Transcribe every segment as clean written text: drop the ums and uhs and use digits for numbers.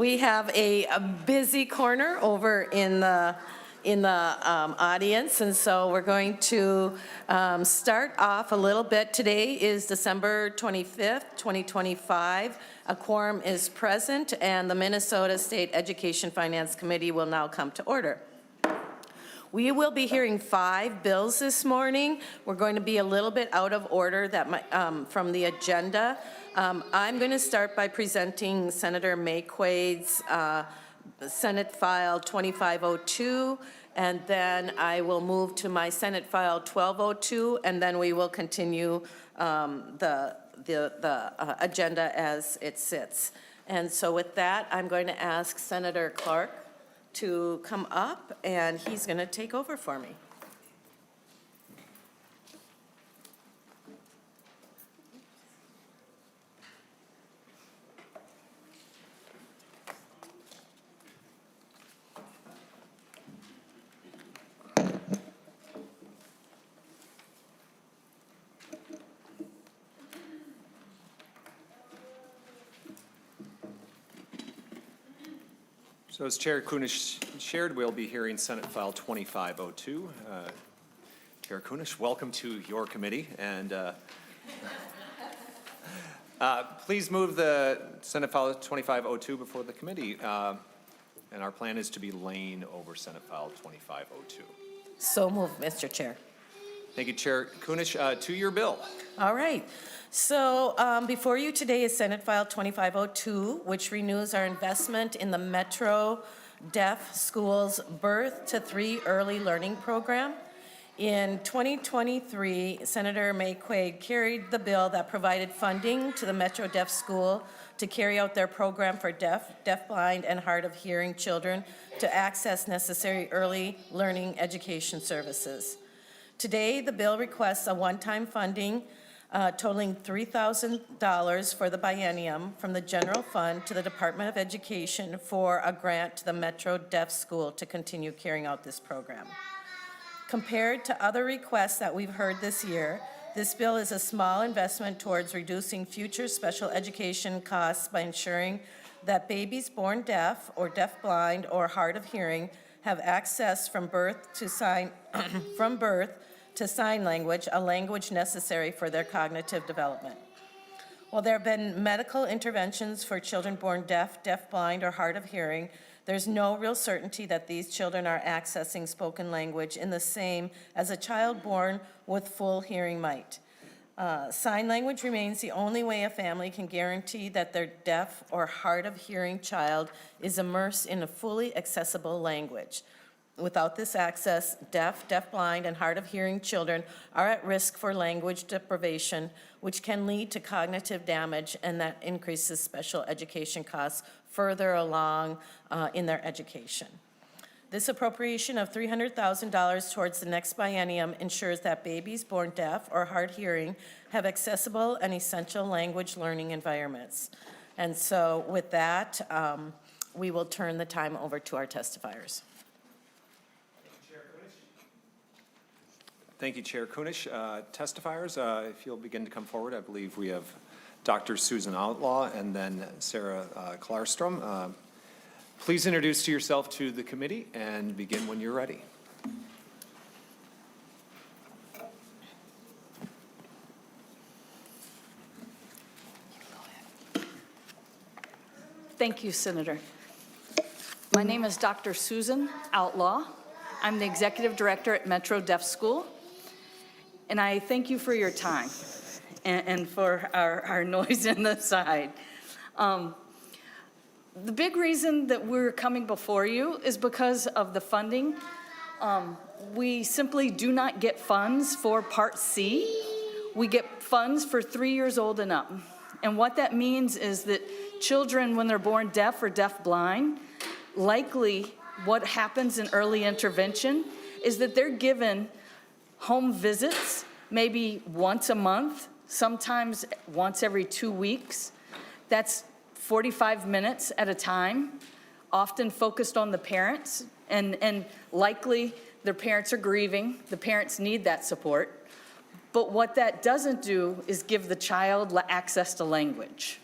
We have a busy corner over in the audience, and so we're going to start off a little bit. Today is December 25th, 2025. A quorum is present, and the Minnesota State Education Finance Committee will now come to order. We will be hearing 5 bills this morning. We're going to be a little bit out of order from the agenda. I'm going to start by presenting Senator Maye Quade's Senate File 2502, and then I will move to my Senate File 1202, and then we will continue the agenda as it sits. And so with that, I'm going to ask Senator Clark to come up, and he's going to take over for me. So as Chair Kunesh shared, we'll be hearing Senate File 2502. Chair Kunesh, welcome to your committee, and please move the Senate File 2502 before the committee, and our plan is to be laying over Senate File 2502. So moved, Mr. Chair. Thank you, Chair Kunesh. To your bill. All right. So before you today is Senate File 2502, which renews our investment in the Metro Deaf Schools Birth to 3 Early Learning Program. In 2023, Senator Maye Quade carried the bill that provided funding to the Metro Deaf School to carry out their program for deaf, blind, and hard of hearing children to access necessary early learning education services. Today, the bill requests a one-time funding totaling $3,000 for the biennium from the general fund to the Department of Education for a grant to the Metro Deaf School to continue carrying out this program. Compared to other requests that we've heard this year, this bill is a small investment towards reducing future special education costs by ensuring that babies born deaf or deafblind or hard of hearing have access from birth to sign language, a language necessary for their cognitive development. While there have been medical interventions for children born deaf, deafblind, or hard of hearing, there's no real certainty that these children are accessing spoken language in the same as a child born with full hearing might. Sign language remains the only way a family can guarantee that their deaf or hard of hearing child is immersed in a fully accessible language. Without this access, deaf, deafblind, and hard of hearing children are at risk for language deprivation, which can lead to cognitive damage, and that increases special education costs further along in their education. This appropriation of $300,000 towards the next biennium ensures that babies born deaf or hard hearing have accessible and essential language learning environments. And so with that, we will turn the time over to our testifiers. Thank you, Chair Kunesh. Testifiers, if you'll begin to come forward, I believe we have Dr. Susan Outlaw and then Sarah Klarstrom. Please introduce yourself to the committee and begin when you're ready. Thank you, Senator. My name is Dr. Susan Outlaw. I'm the Executive Director at Metro Deaf School. And I thank you for your time and for our noise in the side. The big reason that we're coming before you is because of the funding. We simply do not get funds for Part C. We get funds for 3 years old and up. And what that means is that children, when they're born deaf or deafblind, likely what happens in early intervention is that they're given home visits, maybe once a month, sometimes once every 2 weeks. That's 45 minutes at a time, often focused on the parents, and likely their parents are grieving. The parents need that support. But what that doesn't do is give the child access to language.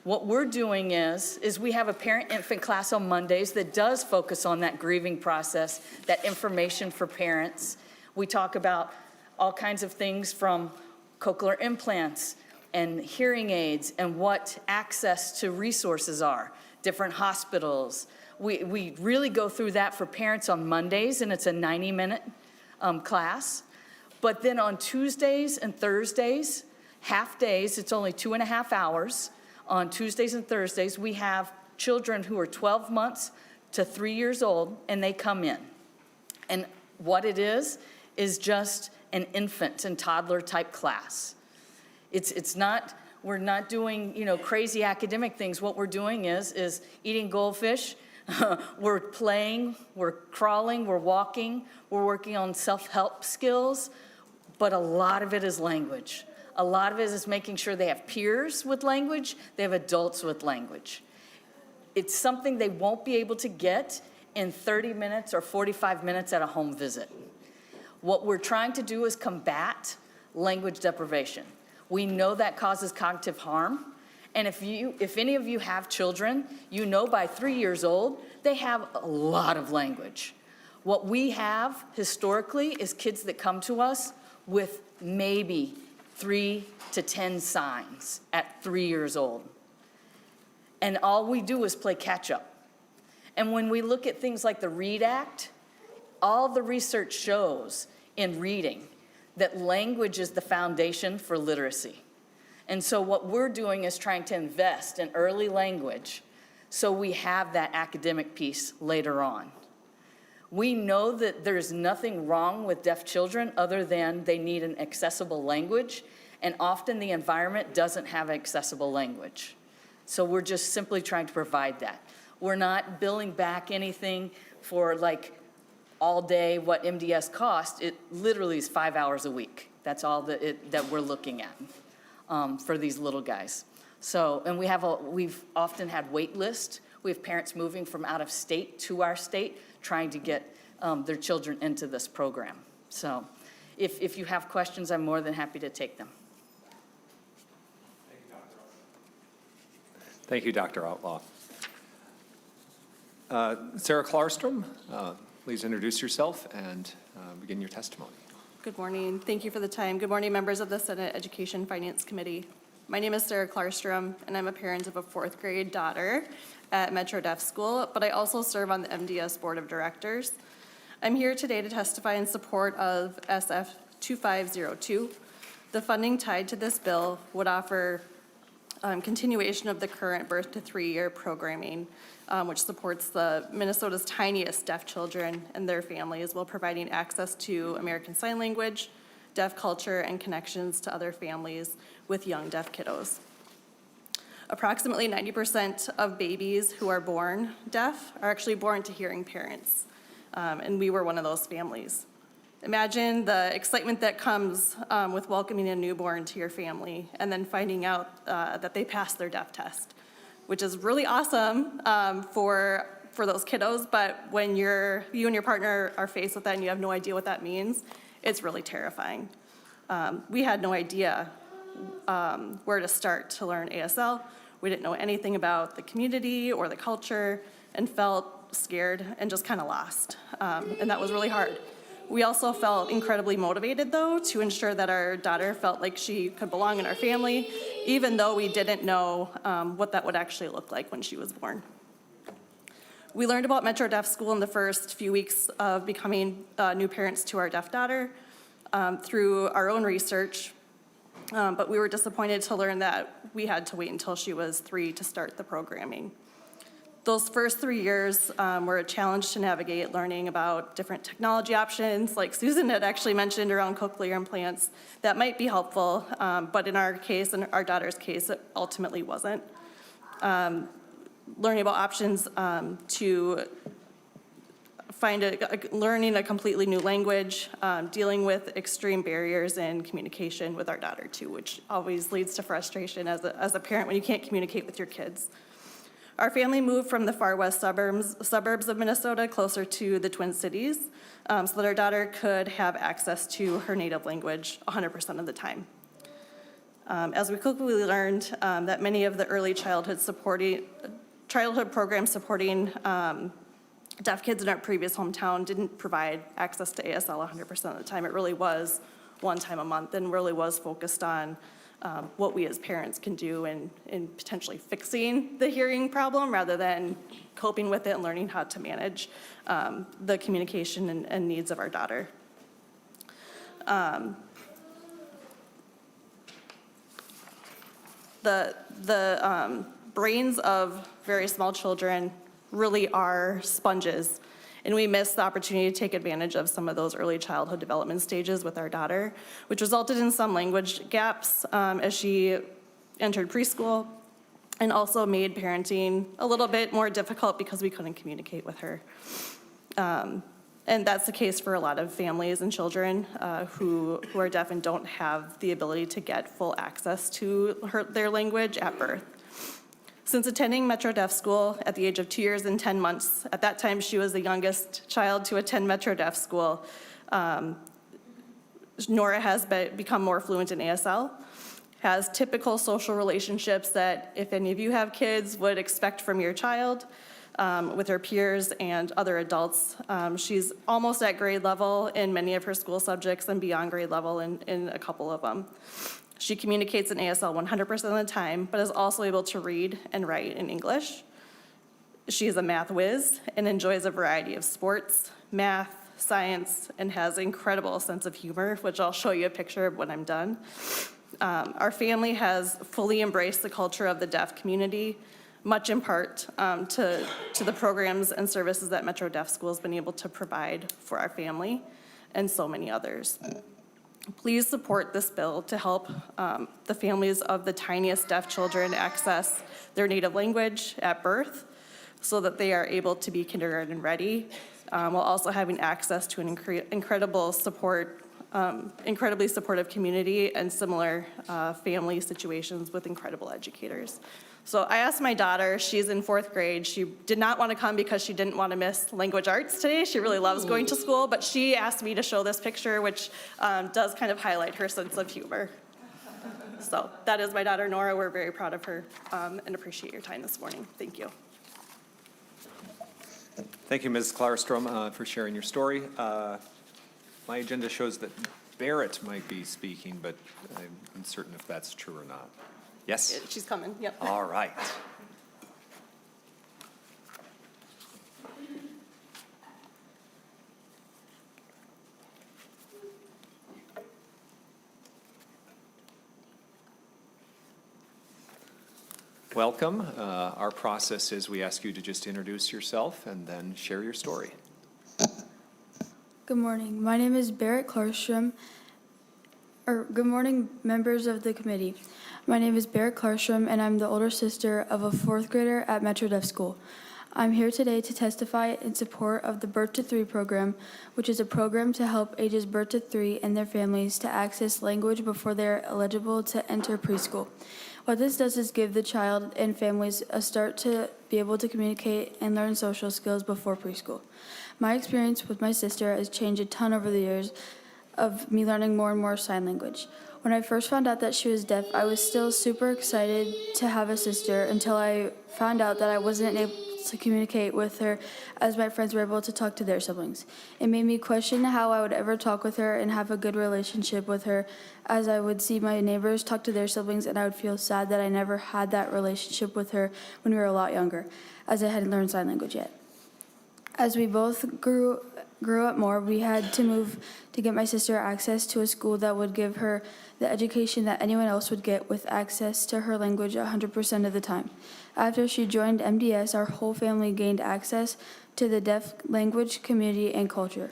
What we're doing is we have a parent-infant class on Mondays that does focus on that grieving process, that information for parents. We talk about all kinds of things from cochlear implants and hearing aids and what access to resources are, different hospitals. We really go through that for parents on Mondays, and it's a 90-minute class. But then on Tuesdays and Thursdays, half days, it's only 2.5 hours. On Tuesdays and Thursdays, we have children who are 12 months to 3 years old, and they come in. And what it is just an infant and toddler type class. It's not, we're not doing, crazy academic things. What we're doing is eating goldfish, we're playing, we're crawling, we're walking, we're working on self-help skills, but a lot of it is language. A lot of it is making sure they have peers with language, they have adults with language. It's something they won't be able to get in 30 minutes or 45 minutes at a home visit. What we're trying to do is combat language deprivation. We know that causes cognitive harm, and if any of you have children, by 3 years old, they have a lot of language. What we have historically is kids that come to us with maybe 3 to 10 signs at 3 years old. And all we do is play catch up. And when we look at things like the READ Act, all the research shows in reading that language is the foundation for literacy. And so what we're doing is trying to invest in early language so we have that academic piece later on. We know that there's nothing wrong with deaf children other than they need an accessible language, and often the environment doesn't have accessible language. So we're just simply trying to provide that. We're not billing back anything for all day what MDS costs. It literally is 5 hours a week. That's all that we're looking at for these little guys. So, and we've often had wait lists. We have parents moving from out of state to our state trying to get their children into this program. So if you have questions, I'm more than happy to take them. Thank you, Dr. Outlaw. Sarah Klarstrom, please introduce yourself and begin your testimony. Good morning. Thank you for the time. Good morning, members of the Senate Education Finance Committee. My name is Sarah Klarstrom, and I'm a parent of a 4th grade daughter at Metro Deaf School, but I also serve on the MDS Board of Directors. I'm here today to testify in support of SF 2502. The funding tied to this bill would offer continuation of the current birth to 3-year programming, which supports Minnesota's tiniest deaf children and their families while providing access to American Sign Language, deaf culture, and connections to other families with young deaf kiddos. Approximately 90% of babies who are born deaf are actually born to hearing parents, and we were one of those families. Imagine the excitement that comes with welcoming a newborn to your family and then finding out that they passed their deaf test, which is really awesome for those kiddos, but when you and your partner are faced with that and you have no idea what that means, it's really terrifying. We had no idea where to start to learn ASL. We didn't know anything about the community or the culture and felt scared and just kind of lost, and that was really hard. We also felt incredibly motivated, though, to ensure that our daughter felt like she could belong in our family, even though we didn't know what that would actually look like when she was born. We learned about Metro Deaf School in the first few weeks of becoming new parents to our deaf daughter through our own research, but we were disappointed to learn that we had to wait until she was 3 to start the programming. Those first 3 years were a challenge to navigate, learning about different technology options, like Susan had actually mentioned around cochlear implants, that might be helpful, but in our case, in our daughter's case, it ultimately wasn't. Learning about options to learning a completely new language, dealing with extreme barriers in communication with our daughter too, which always leads to frustration as a parent when you can't communicate with your kids. Our family moved from the far west suburbs of Minnesota closer to the Twin Cities so that our daughter could have access to her native language 100% of the time. As we quickly learned that many of the early childhood programs supporting deaf kids in our previous hometown didn't provide access to ASL 100% of the time. It really was one time a month and really was focused on what we as parents can do in potentially fixing the hearing problem rather than coping with it and learning how to manage the communication and needs of our daughter. The brains of very small children really are sponges, and we missed the opportunity to take advantage of some of those early childhood development stages with our daughter, which resulted in some language gaps as she entered preschool, and also made parenting a little bit more difficult because we couldn't communicate with her. And that's the case for a lot of families and children who are deaf and don't have the ability to get full access to their language at birth. Since attending Metro Deaf School at the age of 2 years and 10 months, at that time she was the youngest child to attend Metro Deaf School, Nora has become more fluent in ASL, has typical social relationships that if any of you have kids would expect from your child, with her peers and other adults. She's almost at grade level in many of her school subjects and beyond grade level in a couple of them. She communicates in ASL 100% of the time, but is also able to read and write in English. She is a math whiz and enjoys a variety of sports, math, science, and has an incredible sense of humor, which I'll show you a picture of when I'm done. Our family has fully embraced the culture of the deaf community, much in part to the programs and services that Metro Deaf School has been able to provide for our family and so many others. Please support this bill to help the families of the tiniest deaf children access their native language at birth so that they are able to be kindergarten ready, while also having access to an incredibly supportive community and similar family situations with incredible educators. So I asked my daughter, she's in 4th grade, she did not want to come because she didn't want to miss language arts today. She really loves going to school, but she asked me to show this picture, which does kind of highlight her sense of humor. So that is my daughter, Nora. We're very proud of her and appreciate your time this morning. Thank you. Thank you, Ms. Klarstrom, for sharing your story. My agenda shows that Barrett might be speaking, but I'm uncertain if that's true or not. Yes? She's coming, yep. All right. Welcome. Our process is we ask you to just introduce yourself and then share your story. Good morning. My name is Barrett Klarstrom. Good morning, members of the committee. My name is Barrett Klarstrom, and I'm the older sister of a 4th grader at Metro Deaf School. I'm here today to testify in support of the Birth to 3 program, which is a program to help ages birth to 3 and their families to access language before they're eligible to enter preschool. What this does is give the child and families a start to be able to communicate and learn social skills before preschool. My experience with my sister has changed a ton over the years of me learning more and more sign language. When I first found out that she was deaf, I was still super excited to have a sister until I found out that I wasn't able to communicate with her as my friends were able to talk to their siblings. It made me question how I would ever talk with her and have a good relationship with her, as I would see my neighbors talk to their siblings and I would feel sad that I never had that relationship with her when we were a lot younger, as I hadn't learned sign language yet. As we both grew up more, we had to move to get my sister access to a school that would give her the education that anyone else would get with access to her language 100% of the time. After she joined MDS, our whole family gained access to the deaf language, community, and culture.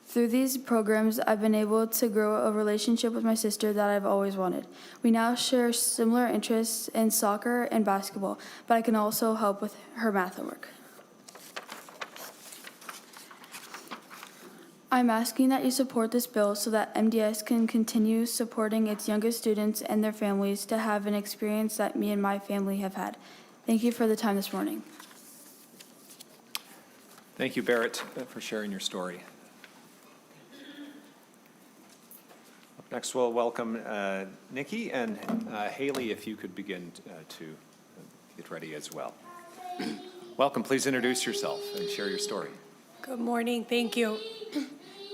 Through these programs, I've been able to grow a relationship with my sister that I've always wanted. We now share similar interests in soccer and basketball, but I can also help with her math homework. I'm asking that you support this bill so that MDS can continue supporting its youngest students and their families to have an experience that me and my family have had. Thank you for the time this morning. Thank you, Barrett, for sharing your story. Up Next, we'll welcome Nikki, and Haley, if you could begin to get ready as well. Welcome. Please introduce yourself and share your story. Good morning. Thank you.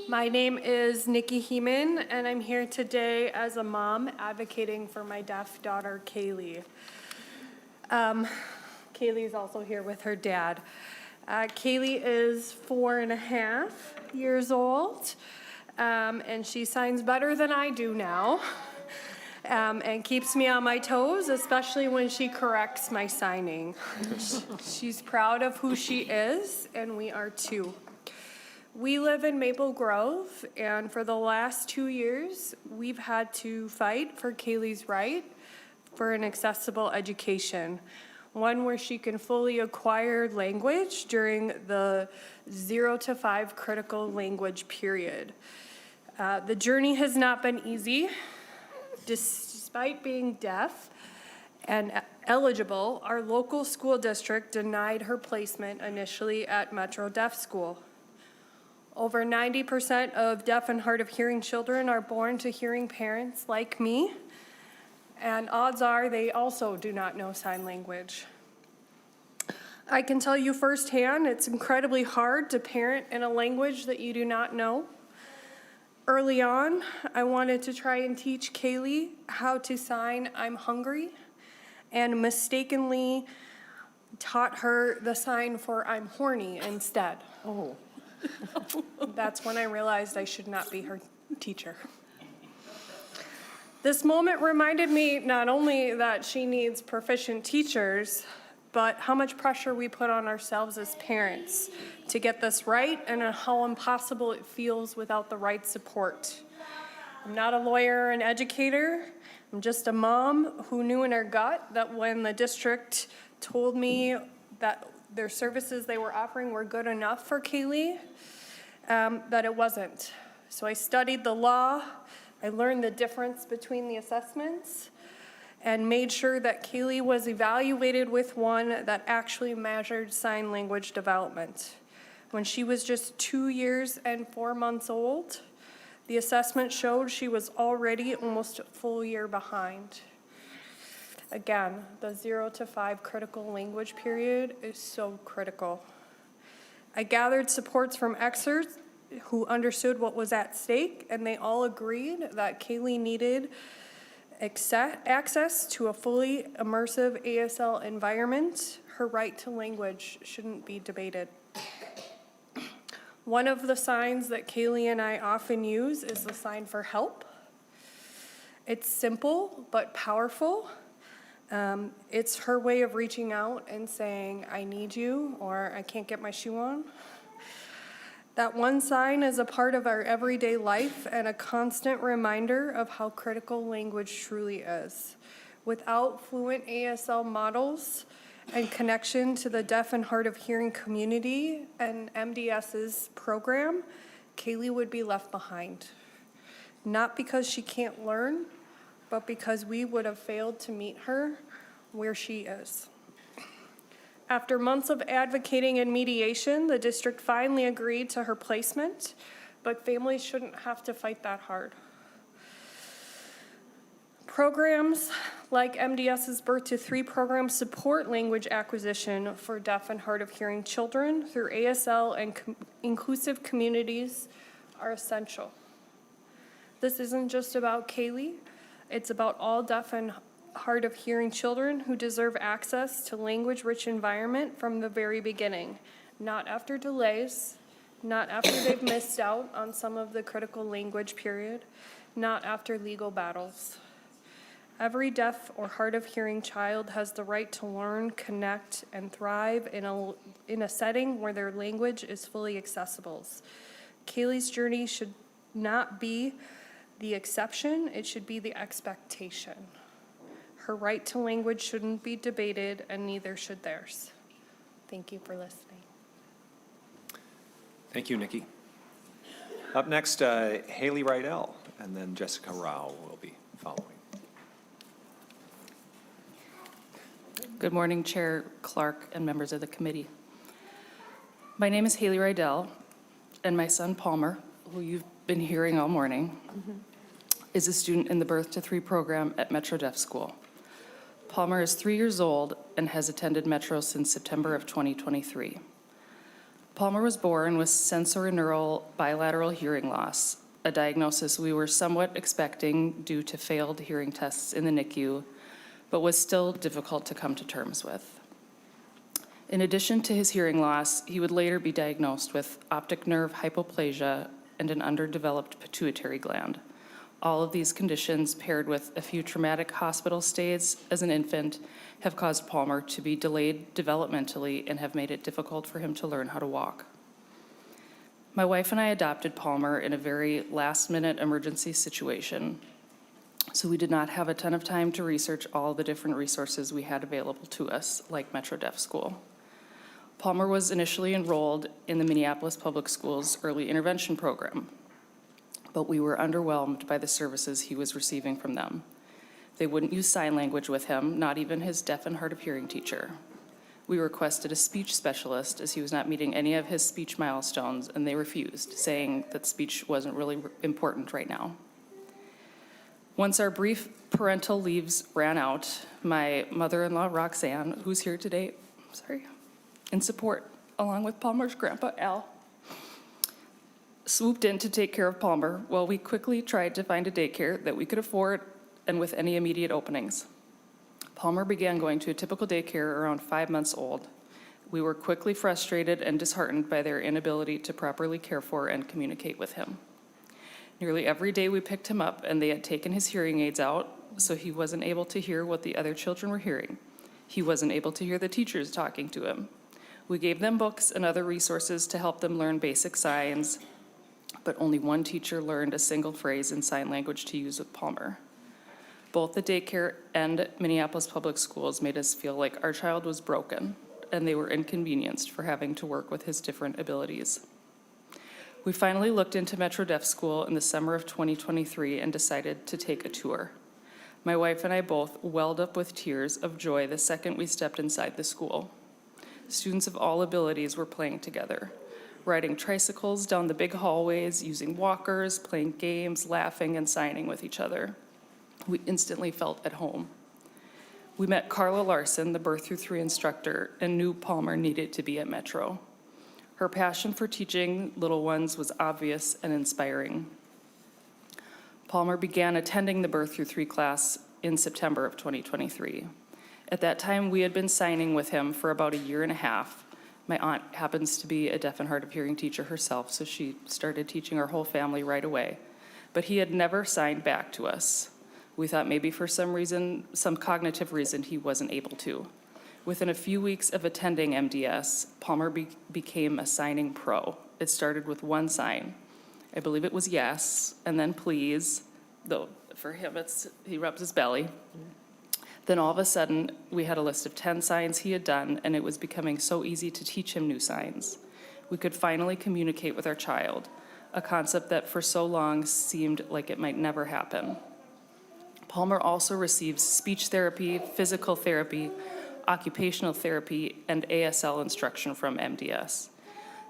My name is Nikki Heeman, and I'm here today as a mom advocating for my deaf daughter, Kaylee. Kaylee is also here with her dad. Kaylee is 4.5 years old, and she signs better than I do now, and keeps me on my toes, especially when she corrects my signing. She's proud of who she is, and we are too. We live in Maple Grove, and for the last 2 years, we've had to fight for Kaylee's right for an accessible education, one where she can fully acquire language during the 0 to 5 critical language period. The journey has not been easy. Despite being deaf and eligible, our local school district denied her placement initially at Metro Deaf School. Over 90% of deaf and hard of hearing children are born to hearing parents like me, and odds are they also do not know sign language. I can tell you firsthand, it's incredibly hard to parent in a language that you do not know. Early on, I wanted to try and teach Kaylee how to sign "I'm hungry," and mistakenly taught her the sign for "I'm horny" instead. Oh. That's when I realized I should not be her teacher. This moment reminded me not only that she needs proficient teachers, but how much pressure we put on ourselves as parents to get this right, and how impossible it feels without the right support. I'm not a lawyer or an educator. I'm just a mom who knew in her gut that when the district told me that their services they were offering were good enough for Kaylee, that it wasn't. So I studied the law, I learned the difference between the assessments, and made sure that Kaylee was evaluated with one that actually measured sign language development. When she was just 2 years and 4 months old, the assessment showed she was already almost a full year behind. Again, the 0 to 5 critical language period is so critical. I gathered supports from experts who understood what was at stake, and they all agreed that Kaylee needed access to a fully immersive ASL environment. Her right to language shouldn't be debated. One of the signs that Kaylee and I often use is the sign for help. It's simple but powerful. It's her way of reaching out and saying, "I need you," or "I can't get my shoe on." That one sign is a part of our everyday life and a constant reminder of how critical language truly is. Without fluent ASL models and connection to the deaf and hard of hearing community and MDS's program, Kaylee would be left behind. Not because she can't learn, but because we would have failed to meet her where she is. After months of advocating and mediation, the district finally agreed to her placement, but families shouldn't have to fight that hard. Programs like MDS's Birth to 3 program support language acquisition for deaf and hard of hearing children through ASL and inclusive communities are essential. This isn't just about Kaylee, it's about all deaf and hard of hearing children who deserve access to language-rich environment from the very beginning, not after delays, not after they've missed out on some of the critical language period, not after legal battles. Every deaf or hard of hearing child has the right to learn, connect, and thrive in a setting where their language is fully accessible. Kaylee's journey should not be the exception, it should be the expectation. Her right to language shouldn't be debated, and neither should theirs. Thank you for listening. Thank you, Nikki. Up next, Haley Rydell, and then Jessica Rao will be following. Good morning, Chair Clark and members of the committee. My name is Haley Rydell, and my son Palmer, who you've been hearing all morning, is a student in the Birth to 3 program at Metro Deaf School. Palmer is 3 years old and has attended Metro since September of 2023. Palmer was born with sensorineural bilateral hearing loss, a diagnosis we were somewhat expecting due to failed hearing tests in the NICU, but was still difficult to come to terms with. In addition to his hearing loss, he would later be diagnosed with optic nerve hypoplasia and an underdeveloped pituitary gland. All of these conditions, paired with a few traumatic hospital stays as an infant, have caused Palmer to be delayed developmentally and have made it difficult for him to learn how to walk. My wife and I adopted Palmer in a very last-minute emergency situation, so we did not have a ton of time to research all the different resources we had available to us, like Metro Deaf School. Palmer was initially enrolled in the Minneapolis Public Schools Early Intervention Program, but we were underwhelmed by the services he was receiving from them. They wouldn't use sign language with him, not even his deaf and hard of hearing teacher. We requested a speech specialist as he was not meeting any of his speech milestones, and they refused, saying that speech wasn't really important right now. Once our brief parental leaves ran out, my mother-in-law, Roxanne, who's here today, in support, along with Palmer's grandpa, Al, swooped in to take care of Palmer while we quickly tried to find a daycare that we could afford and with any immediate openings. Palmer began going to a typical daycare around 5 months old. We were quickly frustrated and disheartened by their inability to properly care for and communicate with him. Nearly every day we picked him up and they had taken his hearing aids out, so he wasn't able to hear what the other children were hearing. He wasn't able to hear the teachers talking to him. We gave them books and other resources to help them learn basic signs, but only one teacher learned a single phrase in sign language to use with Palmer. Both the daycare and Minneapolis Public Schools made us feel like our child was broken and they were inconvenienced for having to work with his different abilities. We finally looked into Metro Deaf School in the summer of 2023 and decided to take a tour. My wife and I both welled up with tears of joy the second we stepped inside the school. Students of all abilities were playing together, riding tricycles down the big hallways, using walkers, playing games, laughing, and signing with each other. We instantly felt at home. We met Carla Larson, the Birth Through 3 instructor, and knew Palmer needed to be at Metro. Her passion for teaching little ones was obvious and inspiring. Palmer began attending the Birth Through 3 class in September of 2023. At that time, we had been signing with him for about a year and a half. My aunt happens to be a deaf and hard of hearing teacher herself, so she started teaching our whole family right away. But he had never signed back to us. We thought maybe for some reason, some cognitive reason, he wasn't able to. Within a few weeks of attending MDS, Palmer became a signing pro. It started with one sign. I believe it was yes, and then please, though for him he rubs his belly. Then all of a sudden, we had a list of 10 signs he had done, and it was becoming so easy to teach him new signs. We could finally communicate with our child, a concept that for so long seemed like it might never happen. Palmer also receives speech therapy, physical therapy, occupational therapy, and ASL instruction from MDS.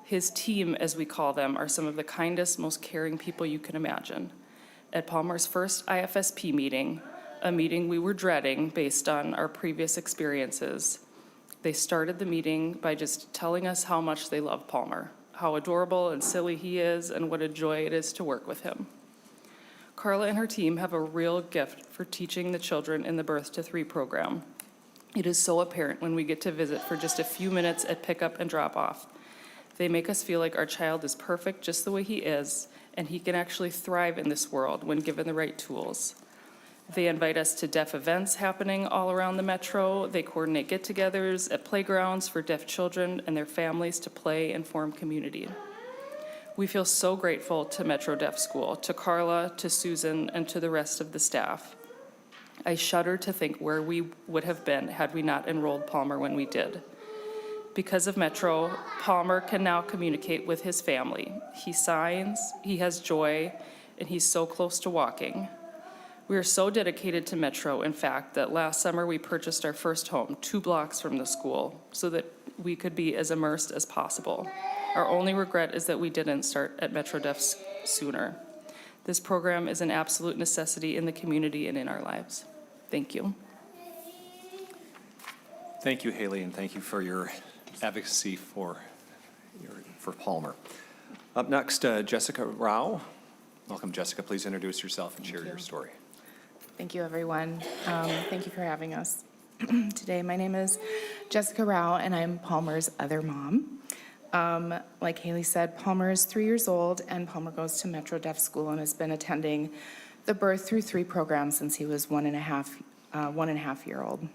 His team, as we call them, are some of the kindest, most caring people you can imagine. At Palmer's first IFSP meeting, a meeting we were dreading based on our previous experiences, they started the meeting by just telling us how much they love Palmer, how adorable and silly he is, and what a joy it is to work with him. Carla and her team have a real gift for teaching the children in the Birth to 3 program. It is so apparent when we get to visit for just a few minutes at pickup and drop off. They make us feel like our child is perfect just the way he is, and he can actually thrive in this world when given the right tools. They invite us to deaf events happening all around the metro. They coordinate get-togethers at playgrounds for deaf children and their families to play and form community. We feel so grateful to Metro Deaf School, to Carla, to Susan, and to the rest of the staff. I shudder to think where we would have been had we not enrolled Palmer when we did. Because of Metro, Palmer can now communicate with his family. He signs, he has joy, and he's so close to walking. We are so dedicated to Metro, in fact, that last summer we purchased our first home 2 blocks from the school so that we could be as immersed as possible. Our only regret is that we didn't start at Metro Deaf sooner. This program is an absolute necessity in the community and in our lives. Thank you. Thank you, Haley, and thank you for your advocacy for Palmer. Up next, Jessica Rao. Welcome, Jessica. Please introduce yourself and share your story. Thank you, everyone. Thank you for having us today. My name is Jessica Rao, and I'm Palmer's other mom. Like Haley said, Palmer is 3 years old, and Palmer goes to Metro Deaf School and has been attending the Birth Through 3 program since he was one and a half year old.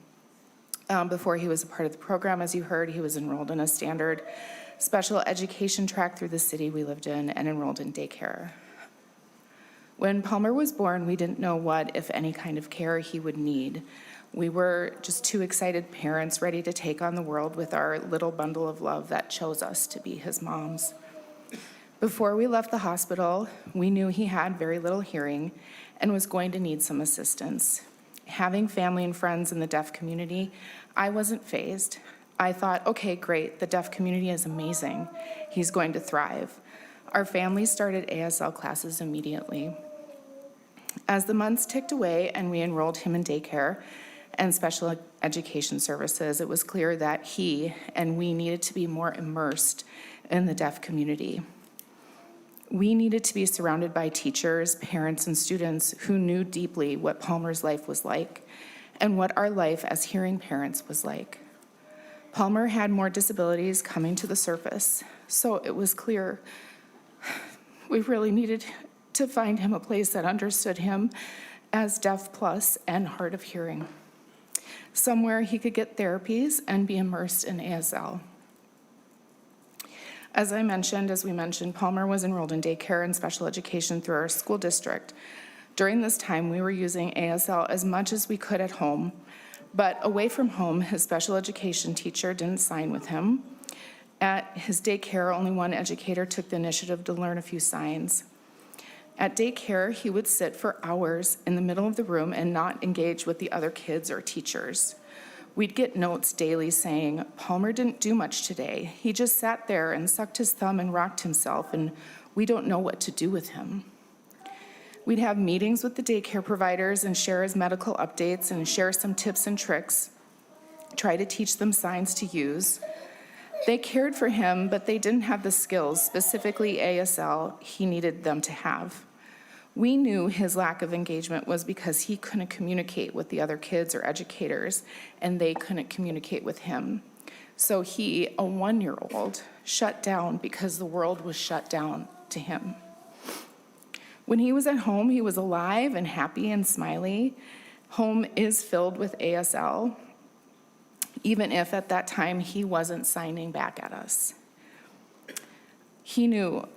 Before he was a part of the program, as you heard, he was enrolled in a standard special education track through the city we lived in and enrolled in daycare. When Palmer was born, we didn't know what, if any, kind of care he would need. We were just two excited parents ready to take on the world with our little bundle of love that chose us to be his moms. Before we left the hospital, we knew he had very little hearing and was going to need some assistance. Having family and friends in the deaf community, I wasn't fazed. I thought, okay, great, the deaf community is amazing. He's going to thrive. Our family started ASL classes immediately. As the months ticked away and we enrolled him in daycare and special education services, it was clear that he and we needed to be more immersed in the deaf community. We needed to be surrounded by teachers, parents, and students who knew deeply what Palmer's life was like and what our life as hearing parents was like. Palmer had more disabilities coming to the surface, so it was clear we really needed to find him a place that understood him as deaf plus and hard of hearing. Somewhere he could get therapies and be immersed in ASL. As we mentioned, Palmer was enrolled in daycare and special education through our school district. During this time, we were using ASL as much as we could at home, but away from home, his special education teacher didn't sign with him. At his daycare, only one educator took the initiative to learn a few signs. At daycare, he would sit for hours in the middle of the room and not engage with the other kids or teachers. We'd get notes daily saying, Palmer didn't do much today. He just sat there and sucked his thumb and rocked himself, and we don't know what to do with him. We'd have meetings with the daycare providers and share his medical updates and share some tips and tricks, try to teach them signs to use. They cared for him, but they didn't have the skills, specifically ASL, he needed them to have. We knew his lack of engagement was because he couldn't communicate with the other kids or educators, and they couldn't communicate with him. So he, a 1-year-old, shut down because the world was shut down to him. When he was at home, he was alive and happy and smiley. Home is filled with ASL, even if at that time he wasn't signing back at us.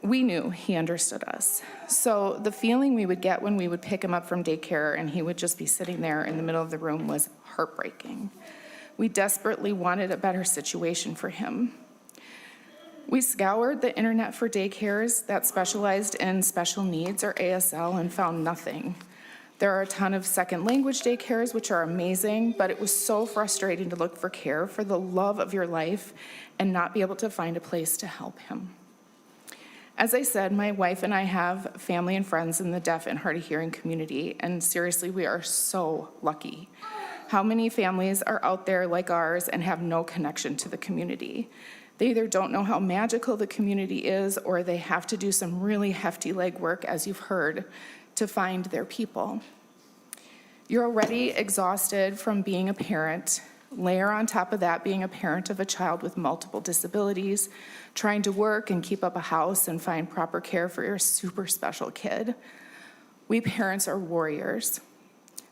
We knew he understood us. So the feeling we would get when we would pick him up from daycare and he would just be sitting there in the middle of the room was heartbreaking. We desperately wanted a better situation for him. We scoured the internet for daycares that specialized in special needs or ASL and found nothing. There are a ton of second language daycares, which are amazing, but it was so frustrating to look for care for the love of your life and not be able to find a place to help him. As I said, my wife and I have family and friends in the deaf and hard of hearing community, and seriously, we are so lucky. How many families are out there like ours and have no connection to the community? They either don't know how magical the community is, or they have to do some really hefty legwork, as you've heard, to find their people. You're already exhausted from being a parent. Layer on top of that being a parent of a child with multiple disabilities, trying to work and keep up a house and find proper care for your super special kid. We parents are warriors.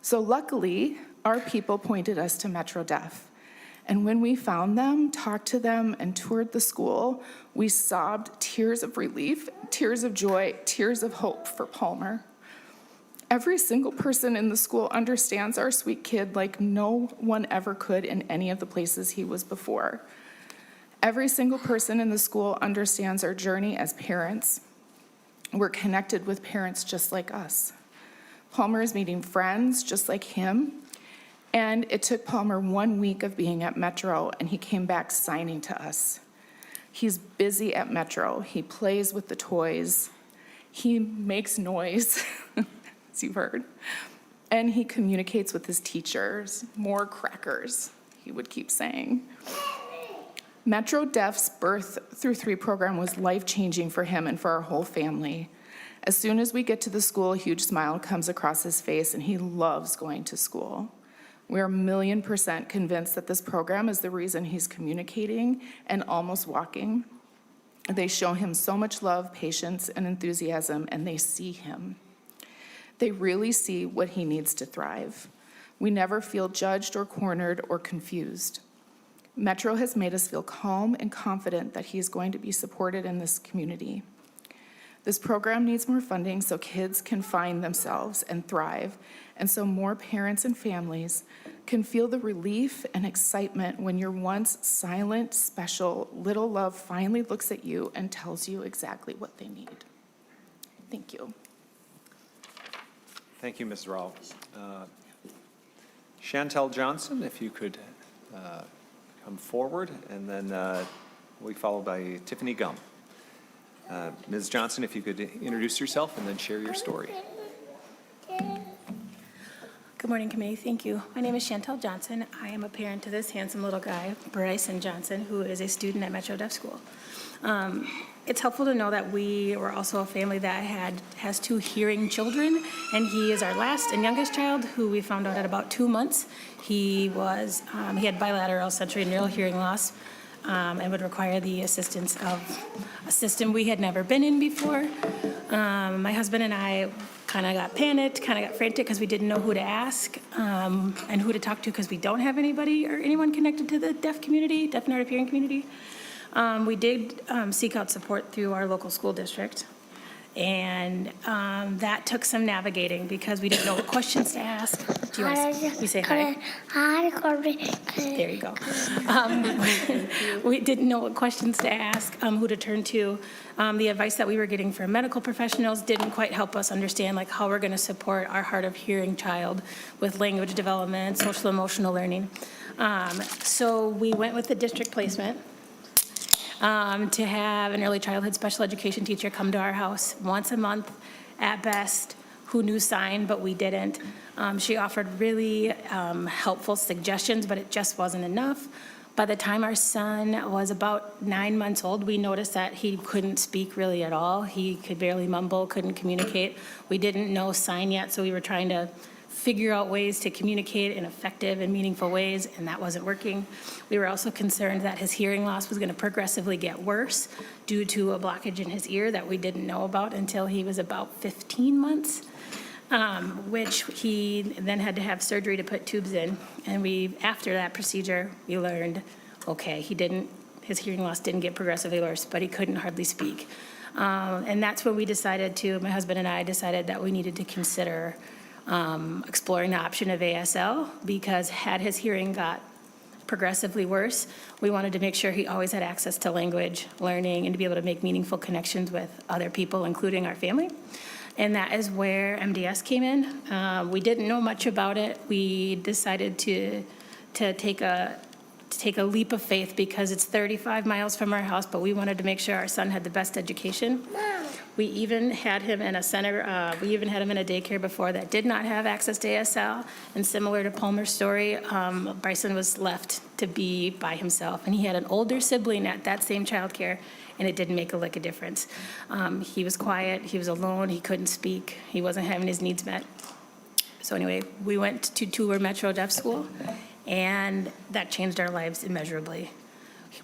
So luckily, our people pointed us to Metro Deaf. And when we found them, talked to them, and toured the school, we sobbed tears of relief, tears of joy, tears of hope for Palmer. Every single person in the school understands our sweet kid like no one ever could in any of the places he was before. Every single person in the school understands our journey as parents. We're connected with parents just like us. Palmer is meeting friends just like him. And it took Palmer 1 week of being at Metro, and he came back signing to us. He's busy at Metro. He plays with the toys. He makes noise, as you've heard, and he communicates with his teachers. More crackers, he would keep saying. Metro Def's Birth Through 3 program was life-changing for him and for our whole family. As soon as we get to the school, a huge smile comes across his face, and he loves going to school. We're 1,000,000% convinced that this program is the reason he's communicating and almost walking. They show him so much love, patience, and enthusiasm, and they see him. They really see what he needs to thrive. We never feel judged or cornered or confused. Metro has made us feel calm and confident that he is going to be supported in this community. This program needs more funding so kids can find themselves and thrive, and so more parents and families can feel the relief and excitement when your once silent, special little love finally looks at you and tells you exactly what they need. Thank you. Thank you, Ms. Rao. Chantel Johnson, if you could come forward, and then we followed by Tiffany Gum. Ms. Johnson, if you could introduce yourself and then share your story. Good morning, committee. Thank you. My name is Chantel Johnson. I am a parent to this handsome little guy, Bryson Johnson, who is a student at Metro Deaf School. It's helpful to know that we were also a family that has 2 hearing children, and he is our last and youngest child, who we found out at about 2 months. He had bilateral sensorineural hearing loss, and would require the assistance of a system we had never been in before. My husband and I kind of got panicked, kind of got frantic because we didn't know who to ask and who to talk to because we don't have anybody or anyone connected to the deaf community, deaf and hard of hearing community. We did seek out support through our local school district. And that took some navigating because we didn't know what questions to ask. Do you want to say hi? There you go. We didn't know what questions to ask, who to turn to. The advice that we were getting from medical professionals didn't quite help us understand like how we're going to support our hard of hearing child with language development, social emotional learning. So we went with the district placement. To have an early childhood special education teacher come to our house once a month at best, who knew sign, but we didn't. She offered really helpful suggestions, but it just wasn't enough. By the time our son was about 9 months old, we noticed that he couldn't speak really at all. He could barely mumble, couldn't communicate. We didn't know sign yet, so we were trying to figure out ways to communicate in effective and meaningful ways, and that wasn't working. We were also concerned that his hearing loss was going to progressively get worse due to a blockage in his ear that we didn't know about until he was about 15 months, which he then had to have surgery to put tubes in. And after that procedure, we learned, okay, his hearing loss didn't get progressively worse, but he couldn't hardly speak. And that's when my husband and I decided that we needed to consider exploring the option of ASL, because had his hearing got progressively worse, we wanted to make sure he always had access to language learning and to be able to make meaningful connections with other people, including our family. And that is where MDS came in. We didn't know much about it. We decided to take a leap of faith because it's 35 miles from our house, but we wanted to make sure our son had the best education. We even had him in a center, we even had him in a daycare before that did not have access to ASL. And similar to Palmer's story, Bryson was left to be by himself. And he had an older sibling at that same childcare, and it didn't make a lick of difference. He was quiet, he was alone, he couldn't speak, he wasn't having his needs met. So anyway, we went to tour Metro Deaf School, and that changed our lives immeasurably.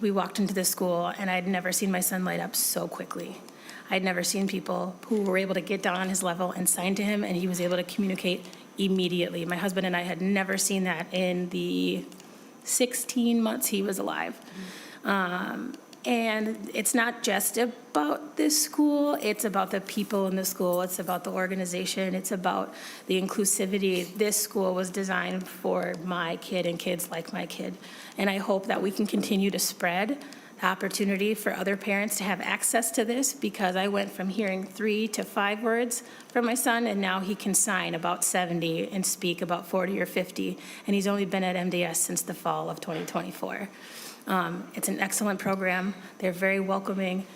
We walked into the school, and I'd never seen my son light up so quickly. I'd never seen people who were able to get down on his level and sign to him, and he was able to communicate immediately. My husband and I had never seen that in the 16 months he was alive. And it's not just about this school, it's about the people in the school, it's about the organization, it's about the inclusivity. This school was designed for my kid and kids like my kid. And I hope that we can continue to spread the opportunity for other parents to have access to this, because I went from hearing 3 to 5 words from my son, and now he can sign about 70 and speak about 40 or 50, and he's only been at MDS since the fall of 2024. It's an excellent program. They're very welcoming.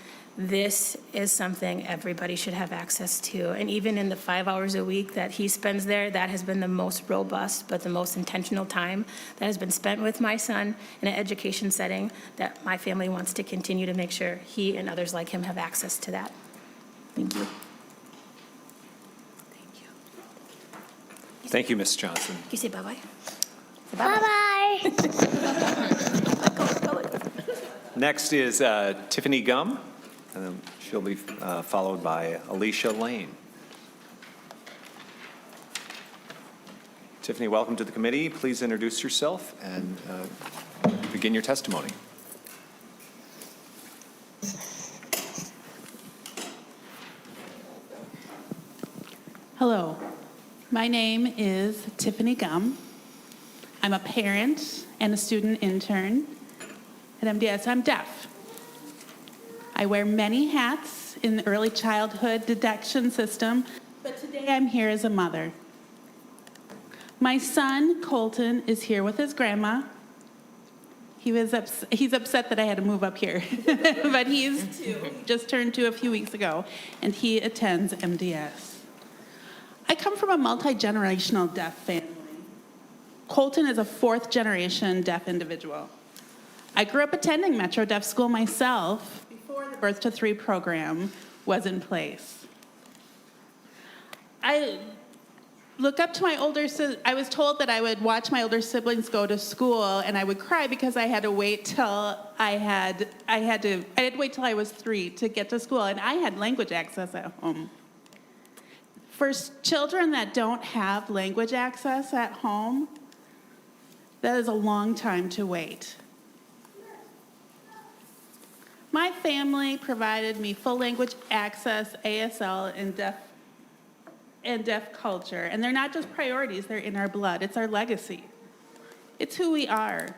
This is something everybody should have access to. And even in the 5 hours a week that he spends there, that has been the most robust, but the most intentional time that has been spent with my son in an education setting that my family wants to continue to make sure he and others like him have access to that. Thank you. Thank you, Ms. Johnson. Can you say bye-bye? Bye-bye. Next is Tiffany Gum, and then she'll be followed by Alicia Lane. Tiffany, welcome to the committee. Please introduce yourself and begin your testimony. Hello, my name is Tiffany Gum. I'm a parent and a student intern at MDS. I'm deaf. I wear many hats in the early childhood detection system, but today I'm here as a mother. My son, Colton, is here with his grandma. He's upset that I had to move up here, but he's 2. He just turned 2 a few weeks ago, and he attends MDS. I come from a multi-generational deaf family. Colton is a 4th-generation deaf individual. I grew up attending Metro Deaf School myself before the Birth to 3 program was in place. I look up to my older siblings. I was told that I would watch my older siblings go to school, and I would cry because I had to wait till I had to wait till I was 3 to get to school, and I had language access at home. For children that don't have language access at home, that is a long time to wait. My family provided me full language access, ASL, and deaf culture. And they're not just priorities, they're in our blood. It's our legacy. It's who we are.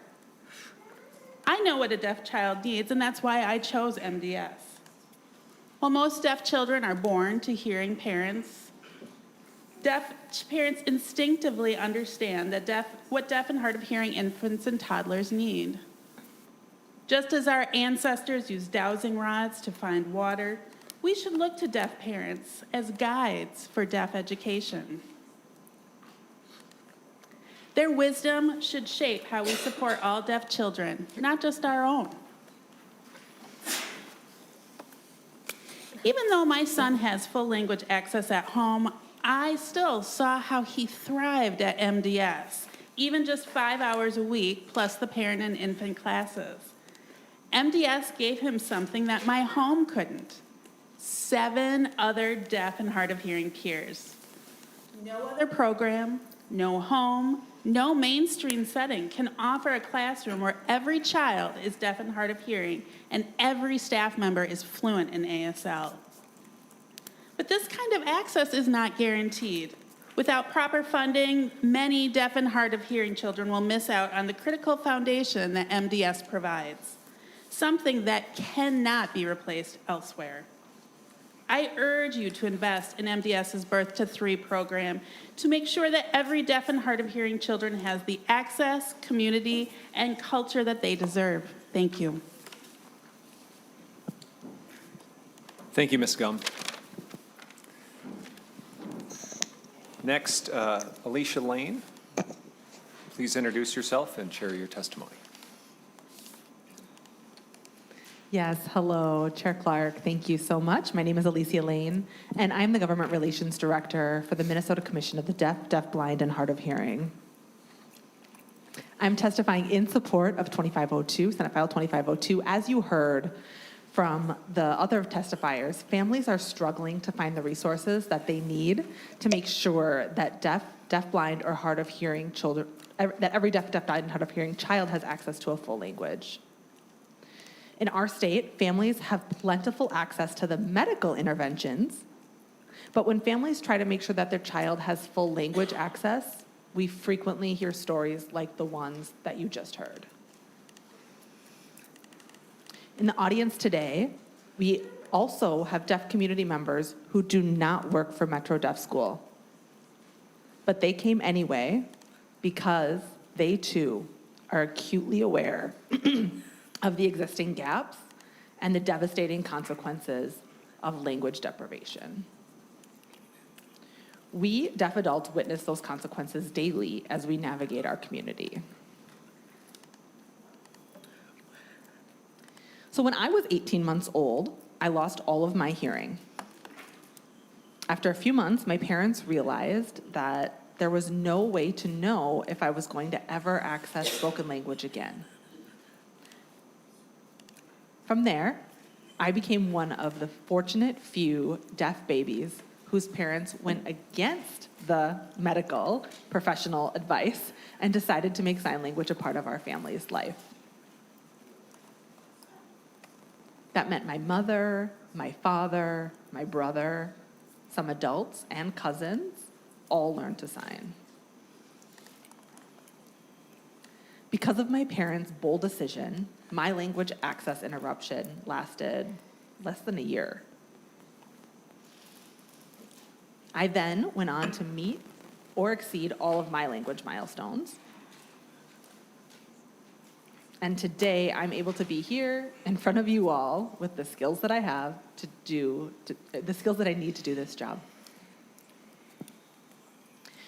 I know what a deaf child needs, and that's why I chose MDS. While most deaf children are born to hearing parents, deaf parents instinctively understand what deaf and hard of hearing infants and toddlers need. Just as our ancestors used dowsing rods to find water, we should look to deaf parents as guides for deaf education. Their wisdom should shape how we support all deaf children, not just our own. Even though my son has full language access at home, I still saw how he thrived at MDS, even just 5 hours a week, plus the parent and infant classes. MDS gave him something that my home couldn't: 7 other deaf and hard of hearing peers. No other program, no home, no mainstream setting can offer a classroom where every child is deaf and hard of hearing and every staff member is fluent in ASL. But this kind of access is not guaranteed. Without proper funding, many deaf and hard of hearing children will miss out on the critical foundation that MDS provides, something that cannot be replaced elsewhere. I urge you to invest in MDS's Birth to 3 program to make sure that every deaf and hard of hearing children has the access, community, and culture that they deserve. Thank you. Thank you, Ms. Gum. Next, Alicia Lane. Please introduce yourself and share your testimony. Yes, hello, Chair Clark. Thank you so much. My name is Alicia Lane, and I'm the Government Relations Director for the Minnesota Commission of the Deaf, Deafblind, and Hard of Hearing. I'm testifying in support of 2502, Senate File 2502. As you heard from the other testifiers, families are struggling to find the resources that they need to make sure that deaf, deafblind, or hard of hearing children, that every deaf, deafblind, and hard of hearing child has access to a full language. In our state, families have plentiful access to the medical interventions, but when families try to make sure that their child has full language access, we frequently hear stories like the ones that you just heard. In the audience today, we also have deaf community members who do not work for Metro Deaf School, but they came anyway because they too are acutely aware of the existing gaps and the devastating consequences of language deprivation. We, deaf adults, witness those consequences daily as we navigate our community. So when I was 18 months old, I lost all of my hearing. After a few months, my parents realized that there was no way to know if I was going to ever access spoken language again. From there, I became one of the fortunate few deaf babies whose parents went against the medical professional advice and decided to make sign language a part of our family's life. That meant my mother, my father, my brother, some adults and cousins all learned to sign. Because of my parents' bold decision, my language access interruption lasted less than a year. I then went on to meet or exceed all of my language milestones. And today I'm able to be here in front of you all with the skills that I have the skills that I need to do this job.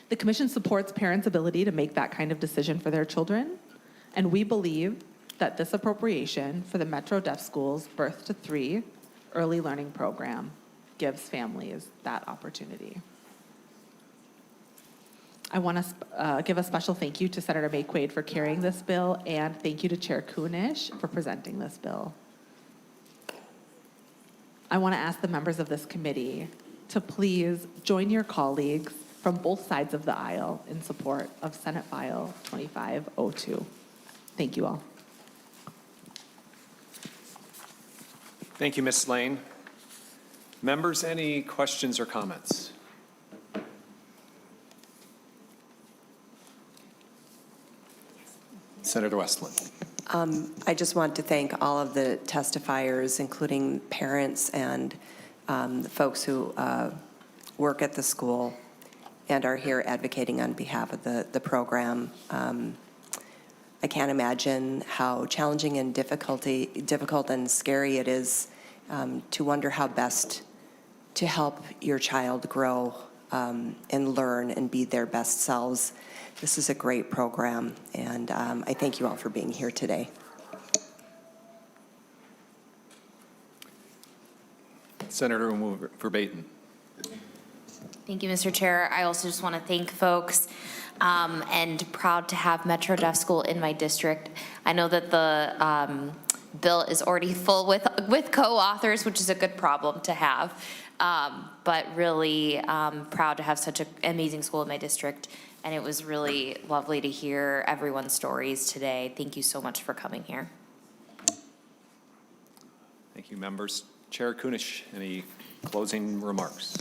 The Commission supports parents' ability to make that kind of decision for their children, and we believe that this appropriation for the Metro Deaf Schools Birth to 3 early learning program gives families that opportunity. I want to give a special thank you to Senator Maye Quade for carrying this bill, and thank you to Chair Kunesh for presenting this bill. I want to ask the members of this committee to please join your colleagues from both sides of the aisle in support of Senate File 2502. Thank you all. Thank you, Ms. Lane. Members, any questions or comments? Senator Westland. I just want to thank all of the testifiers, including parents and the folks who work at the school and are here advocating on behalf of the program. I can't imagine how challenging and difficult and scary it is to wonder how best to help your child grow and learn and be their best selves. This is a great program, and I thank you all for being here today. Senator Verbatim. Thank you, Mr. Chair. I also just want to thank folks and proud to have Metro Deaf School in my district. I know that the bill is already full with co-authors, which is a good problem to have, but really proud to have such an amazing school in my district. And it was really lovely to hear everyone's stories today. Thank you so much for coming here. Thank you, members. Chair Kunesh, any closing remarks?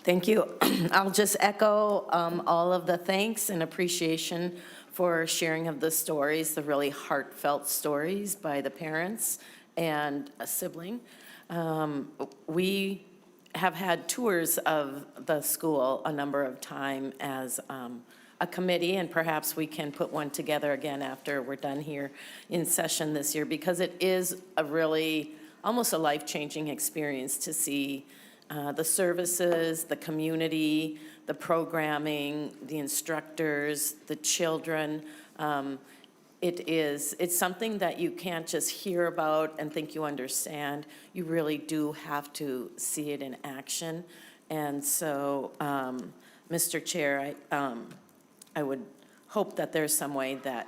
Thank you. I'll just echo all of the thanks and appreciation for sharing of the stories, the really heartfelt stories by the parents and a sibling. We have had tours of the school a number of times as a committee, and perhaps we can put one together again after we're done here in session this year, because it is a really almost a life-changing experience to see the services, the community, the programming, the instructors, the children. It's something that you can't just hear about and think you understand. You really do have to see it in action. And so, Mr. Chair, I would hope that there's some way that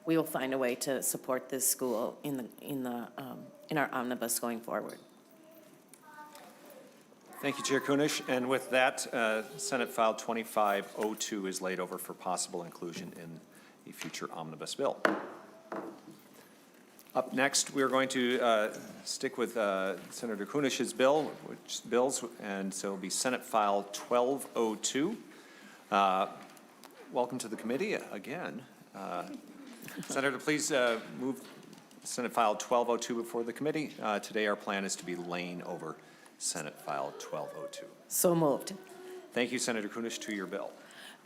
we will find a way to support this school in our omnibus going forward. Thank you, Chair Kunesh. And with that, Senate File 2502 is laid over for possible inclusion in a future omnibus bill. Up next, we are going to stick with Senator Kunesh's bills, and so it'll be Senate File 1202. Welcome to the committee again. Senator, please move Senate File 1202 before the committee. Today, our plan is to be laying over Senate File 1202. So moved. Thank you, Senator Kunesh, to your bill.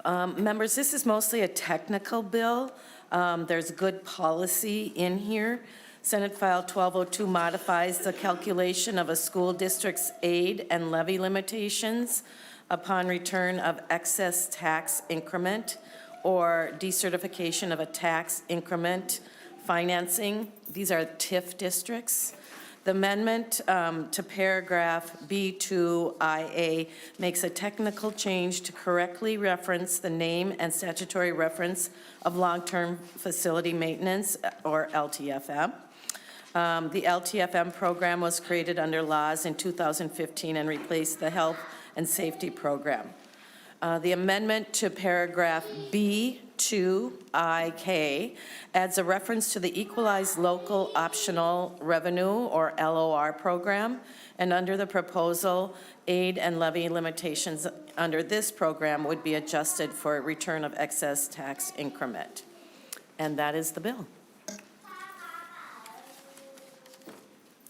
Members, this is mostly a technical bill. There's good policy in here. Senate File 1202 modifies the calculation of a school district's aid and levy limitations upon return of excess tax increment or decertification of a tax increment financing. These are TIF districts. The amendment to paragraph B2IA makes a technical change to correctly reference the name and statutory reference of long-term facility maintenance, or LTFM. The LTFM program was created under laws in 2015 and replaced the Health and Safety Program. The amendment to paragraph B2IK adds a reference to the Equalized Local Optional Revenue, or LOR program, and under the proposal, aid and levy limitations under this program would be adjusted for return of excess tax increment. And that is the bill.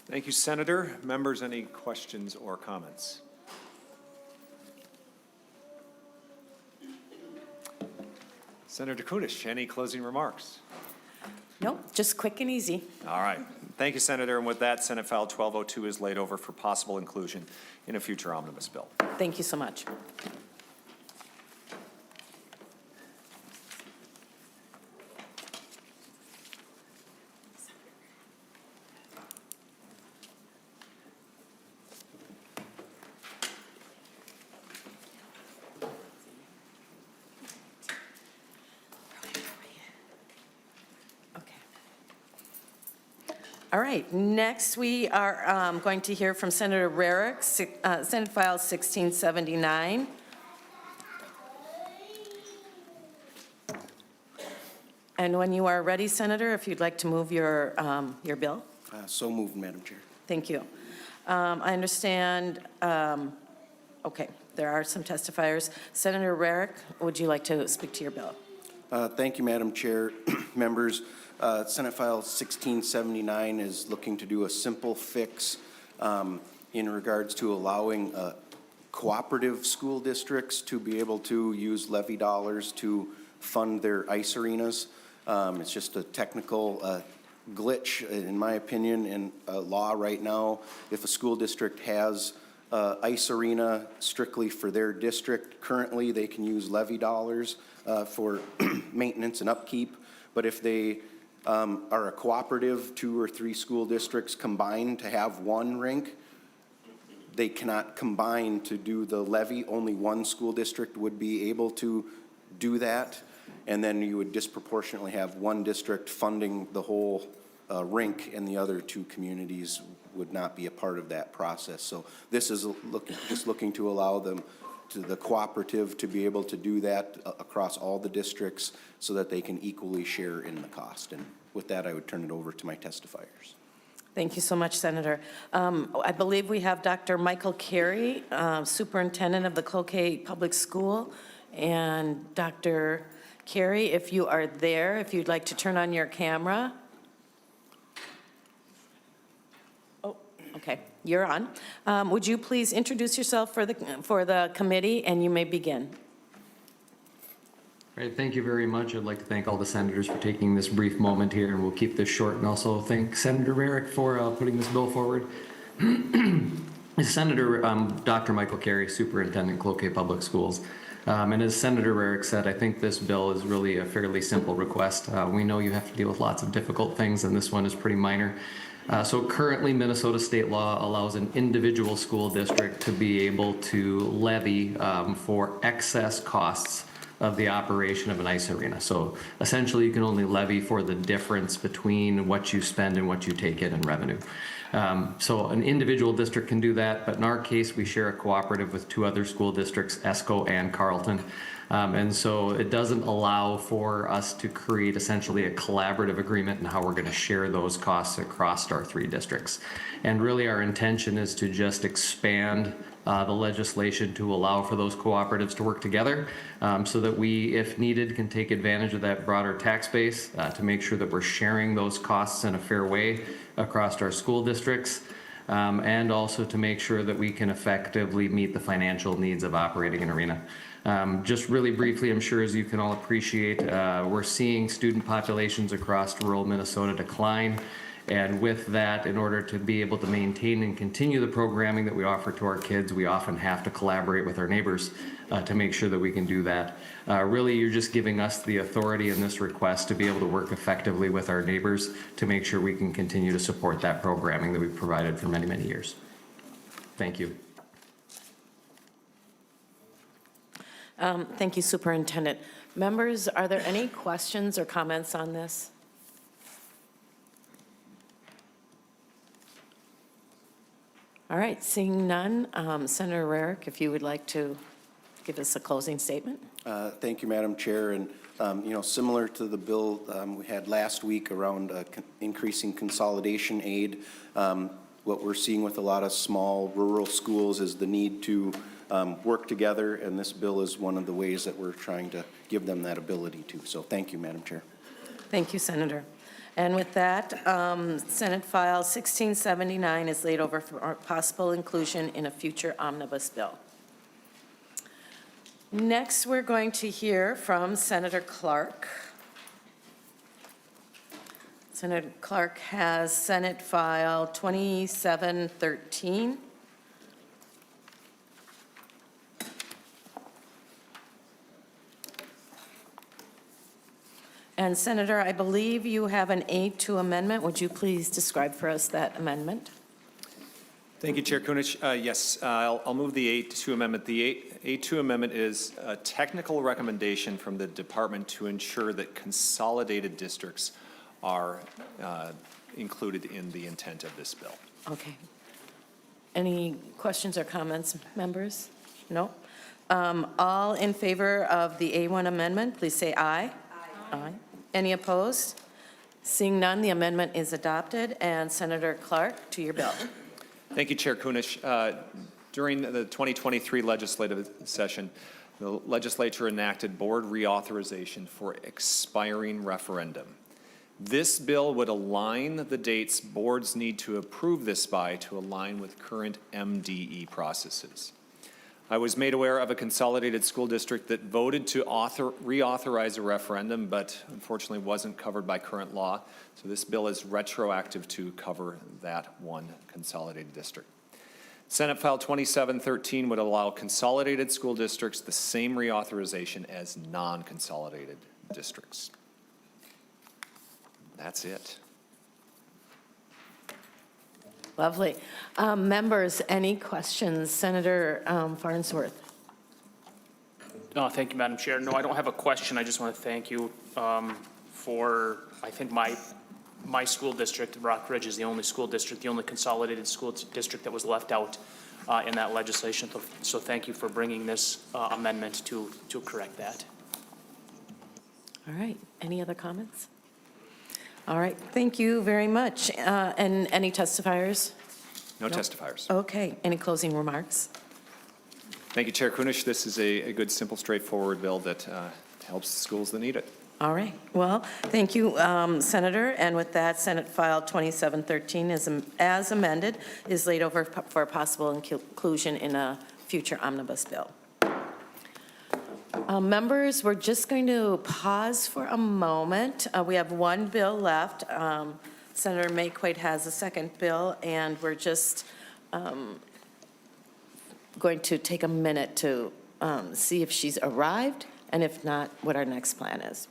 Thank you, Senator. Members, any questions or comments? Senator Kunesh, any closing remarks? Nope, just quick and easy. All right. Thank you, Senator. And with that, Senate File 1202 is laid over for possible inclusion in a future omnibus bill. Thank you so much. All right, next we are going to hear from Senator Rarick, Senate File 1679. And when you are ready, Senator, if you'd like to move your bill. So moved, Madam Chair. Thank you. I understand, okay, there are some testifiers. Senator Rarick, would you like to speak to your bill? Thank you, Madam Chair. Members, Senate File 1679 is looking to do a simple fix in regards to allowing cooperative school districts to be able to use levy dollars to fund their ice arenas. It's just a technical glitch, in my opinion, in law right now. If a school district has ice arena strictly for their district, currently they can use levy dollars for maintenance and upkeep. But if they are a cooperative, 2 or 3 school districts combined to have one rink, they cannot combine to do the levy. Only one school district would be able to do that. And then you would disproportionately have one district funding the whole rink, and the other 2 communities would not be a part of that process. So this is just looking to allow them, to the cooperative, to be able to do that across all the districts so that they can equally share in the cost. And with that, I would turn it over to my testifiers. Thank you so much, Senator. I believe we have Dr. Michael Carey, Superintendent of the Cloquet Public School. And Dr. Carey, if you are there, if you'd like to turn on your camera. Oh, okay, you're on. Would you please introduce yourself for the committee, and you may begin. Right, thank you very much. I'd like to thank all the senators for taking this brief moment here, and we'll keep this short, and also thank Senator Rarick for putting this bill forward. Senator Dr. Michael Carey, Superintendent, Cloquet Public Schools. And as Senator Rarick said, I think this bill is really a fairly simple request. We know you have to deal with lots of difficult things, and this one is pretty minor. So currently, Minnesota state law allows an individual school district to be able to levy for excess costs of the operation of an ice arena. So essentially, you can only levy for the difference between what you spend and what you take in revenue. So an individual district can do that, but in our case, we share a cooperative with 2 other school districts, ESCO and Carleton. And so it doesn't allow for us to create essentially a collaborative agreement in how we're going to share those costs across our 3 districts. And really our intention is to just expand the legislation to allow for those cooperatives to work together so that we, if needed, can take advantage of that broader tax base to make sure that we're sharing those costs in a fair way across our school districts, and also to make sure that we can effectively meet the financial needs of operating an arena. Just really briefly, I'm sure as you can all appreciate, we're seeing student populations across rural Minnesota decline. And with that, in order to be able to maintain and continue the programming that we offer to our kids, we often have to collaborate with our neighbors to make sure that we can do that. Really, you're just giving us the authority in this request to be able to work effectively with our neighbors to make sure we can continue to support that programming that we've provided for many, many years. Thank you. Thank you, Superintendent. Members, are there any questions or comments on this? All right, seeing none, Senator Rarick, if you would like to give us a closing statement. Thank you, Madam Chair. And, similar to the bill we had last week around increasing consolidation aid, what we're seeing with a lot of small rural schools is the need to work together, and this bill is one of the ways that we're trying to give them that ability to. So thank you, Madam Chair. Thank you, Senator. And with that, Senate File 1679 is laid over for possible inclusion in a future omnibus bill. Next, we're going to hear from Senator Clark. Senator Clark has Senate File 2713. And Senator, I believe you have an A2 amendment. Would you please describe for us that amendment? Thank you, Chair Kunesh. Yes, I'll move the A2 amendment. The A2 amendment is a technical recommendation from the department to ensure that consolidated districts are included in the intent of this bill. Okay. Any questions or comments, members? No? All in favor of the A1 amendment, please say aye. Aye. Any opposed? Seeing none, the amendment is adopted. And Senator Clark, to your bill. Thank you, Chair Kunesh. During the 2023 legislative session, the legislature enacted board reauthorization for expiring referendum. This bill would align the dates boards need to approve this by to align with current MDE processes. I was made aware of a consolidated school district that voted to reauthorize a referendum, but unfortunately wasn't covered by current law. So this bill is retroactive to cover that one consolidated district. Senate File 2713 would allow consolidated school districts the same reauthorization as non-consolidated districts. That's it. Lovely. Members, any questions? Senator Farnsworth. Thank you, Madam Chair. No, I don't have a question. I just want to thank you for, I think, my school district. Rock Ridge is the only school district, the only consolidated school district that was left out in that legislation. So thank you for bringing this amendment to correct that. All right. Any other comments? All right. Thank you very much. And any testifiers? No testifiers. Okay. Any closing remarks? Thank you, Chair Kunesh. This is a good, simple, straightforward bill that helps the schools that need it. All right. Well, thank you, Senator. And with that, Senate File 2713 is, as amended, is laid over for possible inclusion in a future omnibus bill. Members, we're just going to pause for a moment. We have one bill left. Senator Maye Quade has a second bill, and we're just going to take a minute to see if she's arrived, and if not, what our next plan is.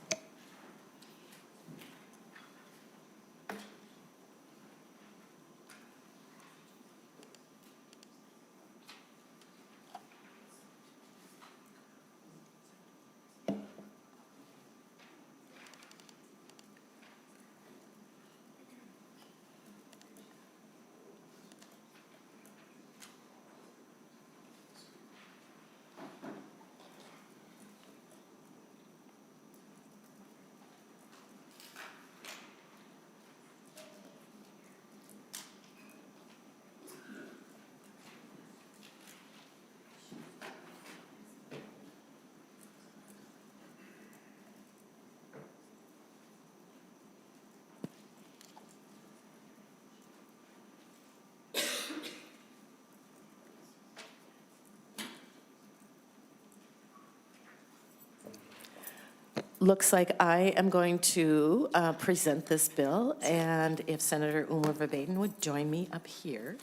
Looks like I am going to present this bill, and if Senator Umer Verbaden would join me up here.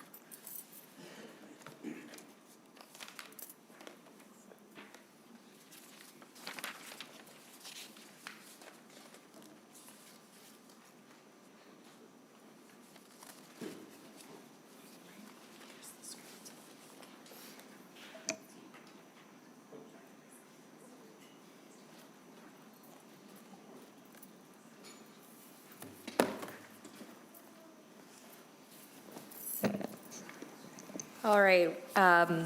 All right,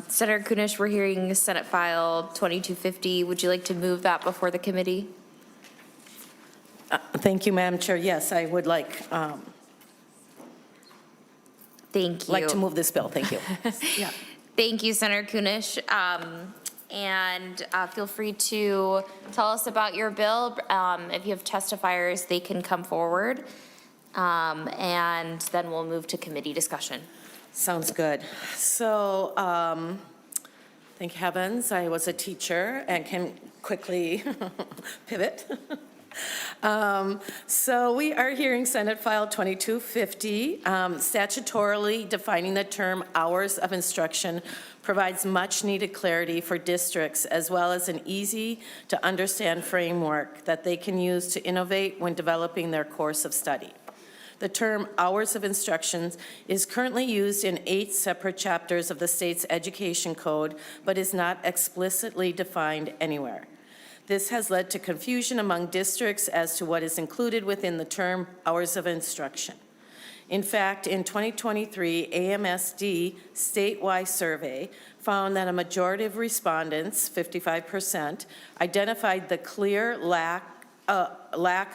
Senator Kunesh, we're hearing Senate File 2250. Would you like to move that before the committee? Thank you, Madam Chair. Yes, I would like Thank you. like to move this bill. Thank you. Yeah. Thank you, Senator Kunesh. And feel free to tell us about your bill. If you have testifiers, they can come forward. And then we'll move to committee discussion. Sounds good. So, thank heavens, I was a teacher and can quickly pivot. So we are hearing Senate File 2250, statutorily defining the term hours of instruction provides much needed clarity for districts as well as an easy to understand framework that they can use to innovate when developing their course of study. The term hours of instruction is currently used in 8 separate chapters of the state's education code, but is not explicitly defined anywhere. This has led to confusion among districts as to what is included within the term hours of instruction. In fact, in 2023, AMSD statewide survey found that a majority of respondents, 55%, identified the clear lack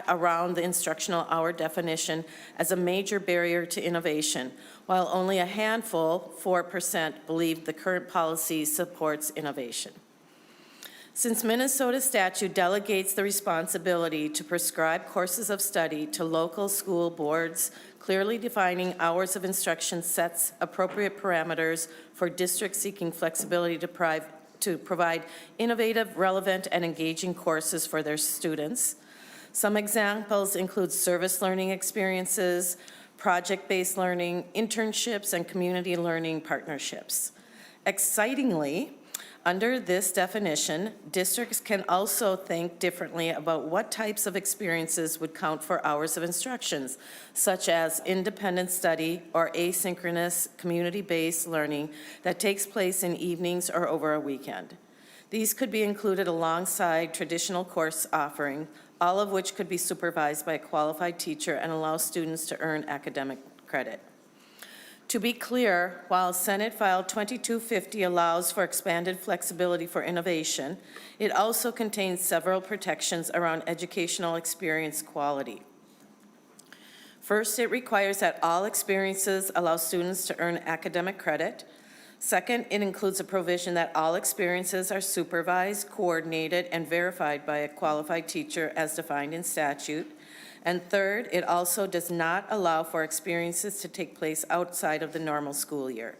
around the instructional hour definition as a major barrier to innovation, while only a handful, 4%, believed the current policy supports innovation. Since Minnesota statute delegates the responsibility to prescribe courses of study to local school boards, clearly defining hours of instruction sets appropriate parameters for districts seeking flexibility to provide innovative, relevant, and engaging courses for their students. Some examples include service learning experiences, project-based learning, internships, and community learning partnerships. Excitingly, under this definition, districts can also think differently about what types of experiences would count for hours of instructions, such as independent study or asynchronous community-based learning that takes place in evenings or over a weekend. These could be included alongside traditional course offering, all of which could be supervised by a qualified teacher and allow students to earn academic credit. To be clear, while Senate File 2250 allows for expanded flexibility for innovation, it also contains several protections around educational experience quality. First, it requires that all experiences allow students to earn academic credit. Second, it includes a provision that all experiences are supervised, coordinated, and verified by a qualified teacher as defined in statute. And third, it also does not allow for experiences to take place outside of the normal school year.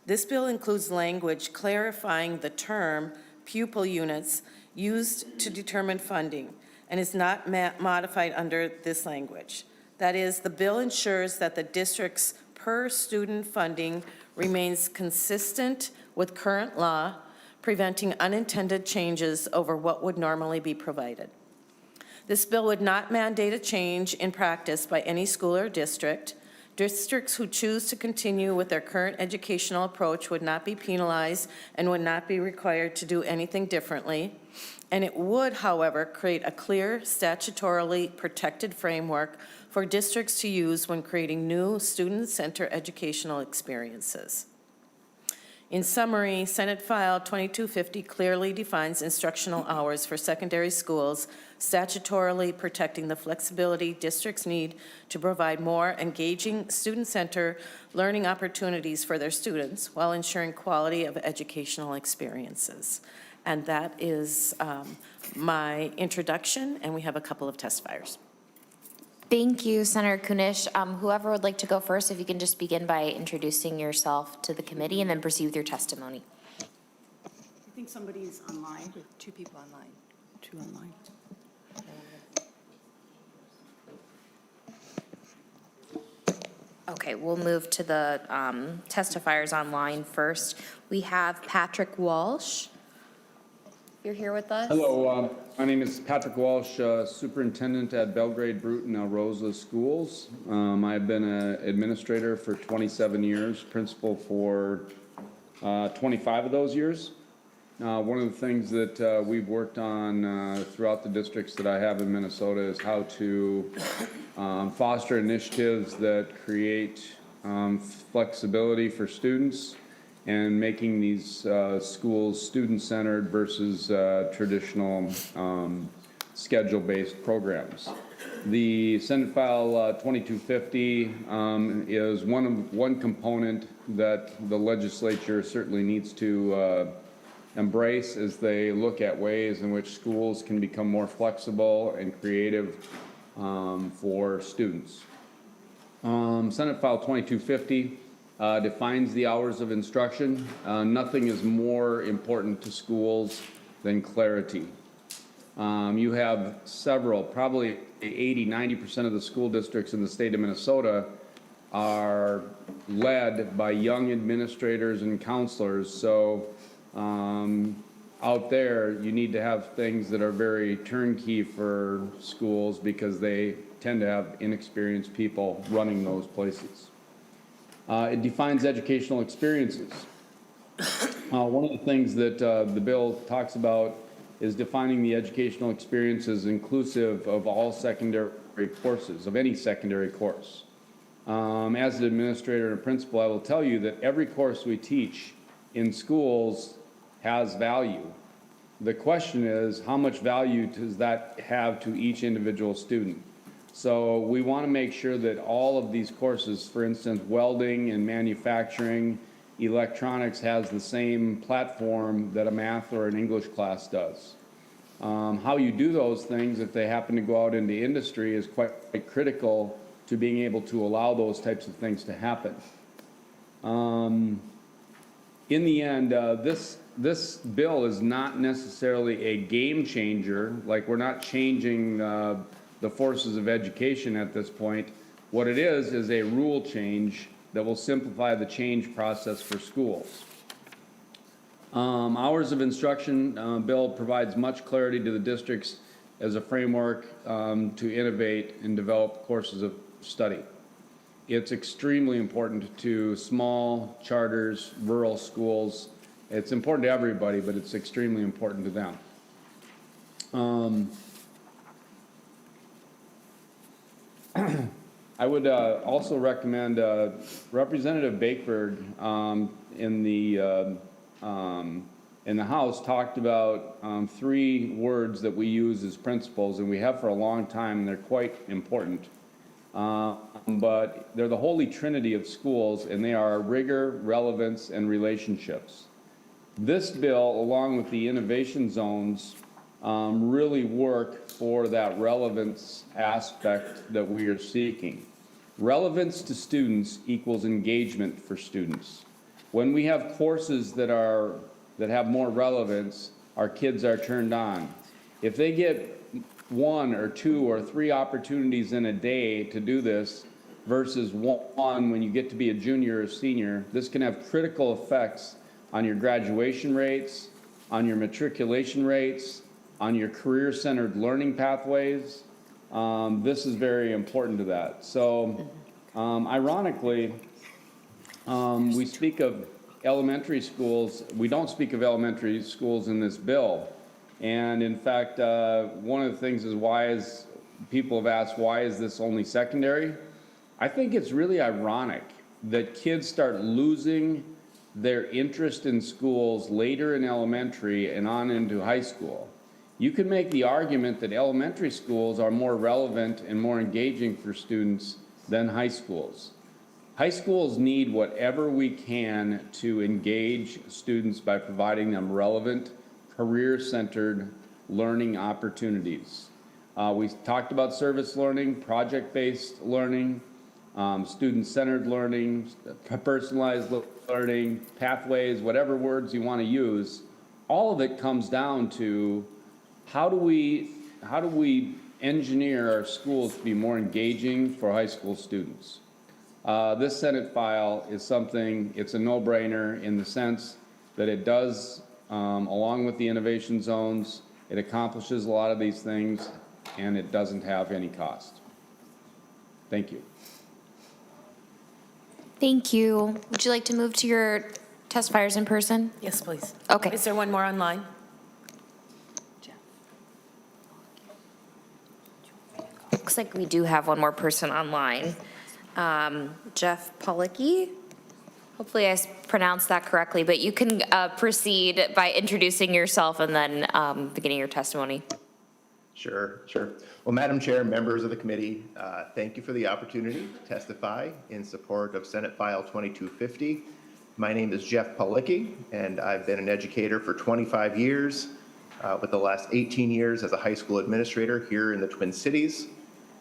This bill includes language clarifying the term pupil units used to determine funding and is not modified under this language. That is, the bill ensures that the district's per student funding remains consistent with current law, preventing unintended changes over what would normally be provided. This bill would not mandate a change in practice by any school or district. Districts who choose to continue with their current educational approach would not be penalized and would not be required to do anything differently. And it would, however, create a clear, statutorily protected framework for districts to use when creating new student-centered educational experiences. In summary, Senate File 2250 clearly defines instructional hours for secondary schools, statutorily protecting the flexibility districts need to provide more engaging student-centered learning opportunities for their students while ensuring quality of educational experiences. And that is my introduction, and we have a couple of testifiers. Thank you, Senator Kunesh. Whoever would like to go first, if you can just begin by introducing yourself to the committee and then proceed with your testimony. I think somebody's online. We have 2 people online. 2 online. Okay, we'll move to the testifiers online first. We have Patrick Walsh. You're here with us? Hello, my name is Patrick Walsh, Superintendent at Belgrade, Bruton, El Rosa Schools. I've been an administrator for 27 years, principal for 25 of those years. One of the things that we've worked on throughout the districts that I have in Minnesota is how to foster initiatives that create flexibility for students and making these schools student-centered versus traditional schedule-based programs. The Senate File 2250 is one component that the legislature certainly needs to embrace as they look at ways in which schools can become more flexible and creative for students. Senate File 2250 defines the hours of instruction. Nothing is more important to schools than clarity. You have several, probably 80–90% of the school districts in the state of Minnesota are led by young administrators and counselors. So out there, you need to have things that are very turnkey for schools because they tend to have inexperienced people running those places. It defines educational experiences. One of the things that the bill talks about is defining the educational experiences inclusive of all secondary courses, of any secondary course. As an administrator and a principal, I will tell you that every course we teach in schools has value. The question is, how much value does that have to each individual student? So we want to make sure that all of these courses, for instance, welding and manufacturing, electronics has the same platform that a math or an English class does. How you do those things, if they happen to go out into industry, is quite critical to being able to allow those types of things to happen. In the end, this bill is not necessarily a game changer. Like, we're not changing the forces of education at this point. What it is a rule change that will simplify the change process for schools. Hours of instruction bill provides much clarity to the districts as a framework to innovate and develop courses of study. It's extremely important to small charters, rural schools. It's important to everybody, but it's extremely important to them. I would also recommend Representative Bakeford in the House talked about 3 words that we use as principles, and we have for a long time, and they're quite important. But they're the holy trinity of schools, and they are rigor, relevance, and relationships. This bill, along with the innovation zones, really work for that relevance aspect that we are seeking. Relevance to students equals engagement for students. When we have courses that have more relevance, our kids are turned on. If they get 1 or 2 or 3 opportunities in a day to do this versus one when you get to be a junior or senior, this can have critical effects on your graduation rates, on your matriculation rates, on your career-centered learning pathways. This is very important to that. So, ironically, we speak of elementary schools. We don't speak of elementary schools in this bill. And in fact, one of the things is people have asked, why is this only secondary? I think it's really ironic that kids start losing their interest in schools later in elementary and on into high school. You could make the argument that elementary schools are more relevant and more engaging for students than high schools. High schools need whatever we can to engage students by providing them relevant, career-centered learning opportunities. We talked about service learning, project-based learning, student-centered learning, personalized learning, pathways, whatever words you want to use. All of it comes down to how do we engineer our schools to be more engaging for high school students? This Senate file is something, it's a no-brainer in the sense that it does, along with the innovation zones, it accomplishes a lot of these things, and it doesn't have any cost. Thank you. Thank you. Would you like to move to your testifiers in person? Yes, please. Okay. Is there one more online? Looks like we do have one more person online. Jeff Policki. Hopefully I pronounced that correctly, but you can proceed by introducing yourself and then beginning your testimony. Sure. Well, Madam Chair, members of the committee, thank you for the opportunity to testify in support of Senate File 2250. My name is Jeff Policki, and I've been an educator for 25 years, with the last 18 years as a high school administrator here in the Twin Cities.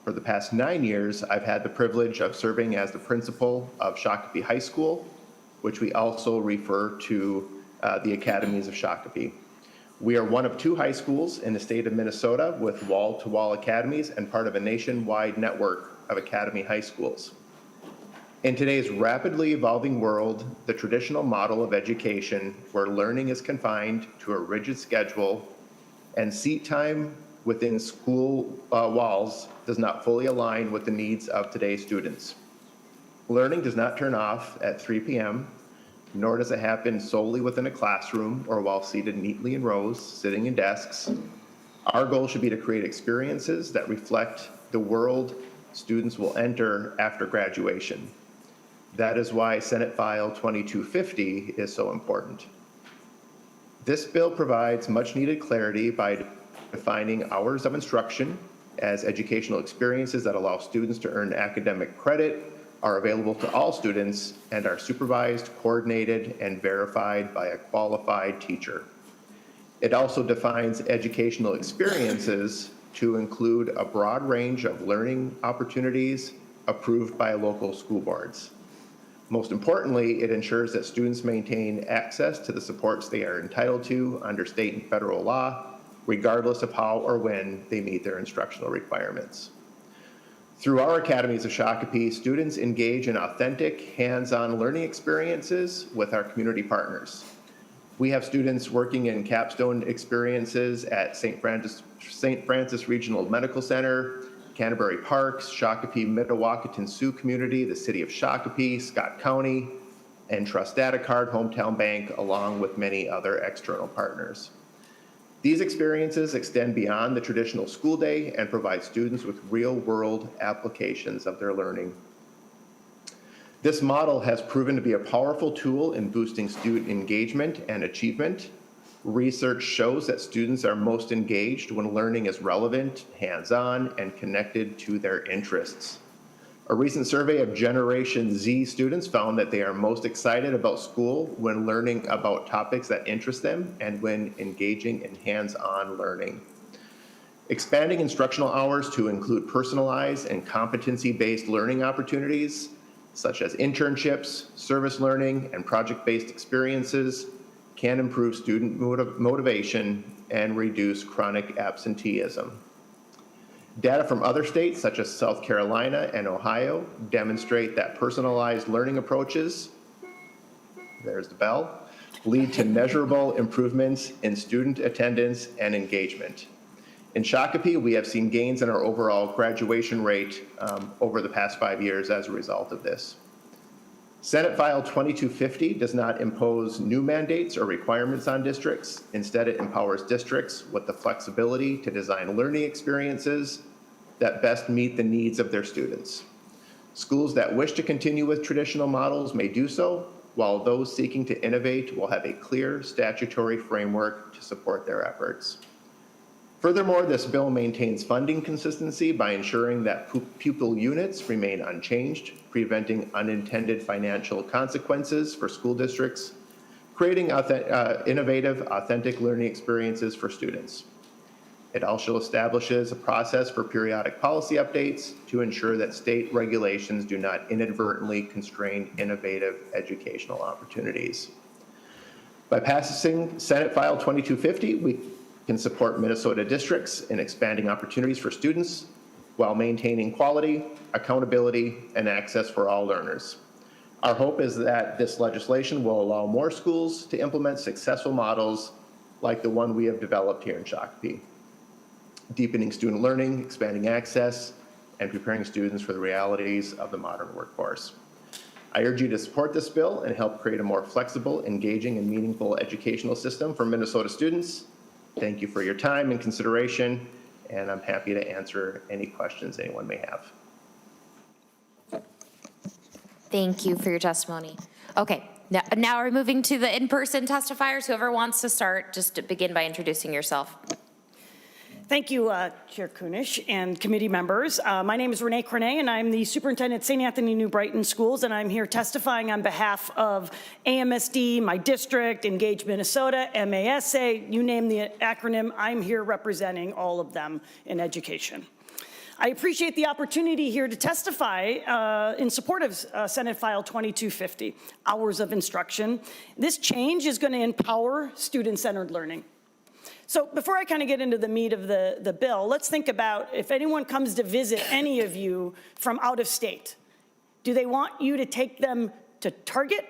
For the past 9 years, I've had the privilege of serving as the principal of Shakopee High School, which we also refer to the Academies of Shakopee. We are one of 2 high schools in the state of Minnesota with wall-to-wall academies and part of a nationwide network of academy high schools. In today's rapidly evolving world, the traditional model of education where learning is confined to a rigid schedule and seat time within school walls does not fully align with the needs of today's students. Learning does not turn off at 3 p.m., nor does it happen solely within a classroom or while seated neatly in rows, sitting in desks. Our goal should be to create experiences that reflect the world students will enter after graduation. That is why Senate File 2250 is so important. This bill provides much needed clarity by defining hours of instruction as educational experiences that allow students to earn academic credit, are available to all students, and are supervised, coordinated, and verified by a qualified teacher. It also defines educational experiences to include a broad range of learning opportunities approved by local school boards. Most importantly, it ensures that students maintain access to the supports they are entitled to under state and federal law, regardless of how or when they meet their instructional requirements. Through our Academies of Shakopee, students engage in authentic, hands-on learning experiences with our community partners. We have students working in capstone experiences at St. Francis Regional Medical Center, Canterbury Parks, Shakopee Mdewakanton Sioux Community, the City of Shakopee, Scott County, and Trust Data Card Hometown Bank, along with many other external partners. These experiences extend beyond the traditional school day and provide students with real-world applications of their learning. This model has proven to be a powerful tool in boosting student engagement and achievement. Research shows that students are most engaged when learning is relevant, hands-on, and connected to their interests. A recent survey of Generation Z students found that they are most excited about school when learning about topics that interest them and when engaging in hands-on learning. Expanding instructional hours to include personalized and competency-based learning opportunities, such as internships, service learning, and project-based experiences, can improve student motivation and reduce chronic absenteeism. Data from other states, such as South Carolina and Ohio, demonstrate that personalized learning approaches, there's the bell, lead to measurable improvements in student attendance and engagement. In Shakopee, we have seen gains in our overall graduation rate over the past 5 years as a result of this. Senate File 2250 does not impose new mandates or requirements on districts. Instead, it empowers districts with the flexibility to design learning experiences that best meet the needs of their students. Schools that wish to continue with traditional models may do so, while those seeking to innovate will have a clear statutory framework to support their efforts. Furthermore, this bill maintains funding consistency by ensuring that pupil units remain unchanged, preventing unintended financial consequences for school districts, creating innovative, authentic learning experiences for students. It also establishes a process for periodic policy updates to ensure that state regulations do not inadvertently constrain innovative educational opportunities. By passing Senate File 2250, we can support Minnesota districts in expanding opportunities for students while maintaining quality, accountability, and access for all learners. Our hope is that this legislation will allow more schools to implement successful models like the one we have developed here in Shakopee, deepening student learning, expanding access, and preparing students for the realities of the modern workforce. I urge you to support this bill and help create a more flexible, engaging, and meaningful educational system for Minnesota students. Thank you for your time and consideration, and I'm happy to answer any questions anyone may have. Thank you for your testimony. Okay, now we're moving to the in-person testifiers. Whoever wants to start, just to begin by introducing yourself. Thank you, Chair Kunesh and committee members. My name is Renee Cornet, and I'm the superintendent at St. Anthony New Brighton Schools, and I'm here testifying on behalf of AMSD, my district, Engage Minnesota, MASA, you name the acronym, I'm here representing all of them in education. I appreciate the opportunity here to testify in support of Senate File 2250, Hours of Instruction. This change is going to empower student-centered learning. So before I kind of get into the meat of the bill, let's think about if anyone comes to visit any of you from out of state, do they want you to take them to Target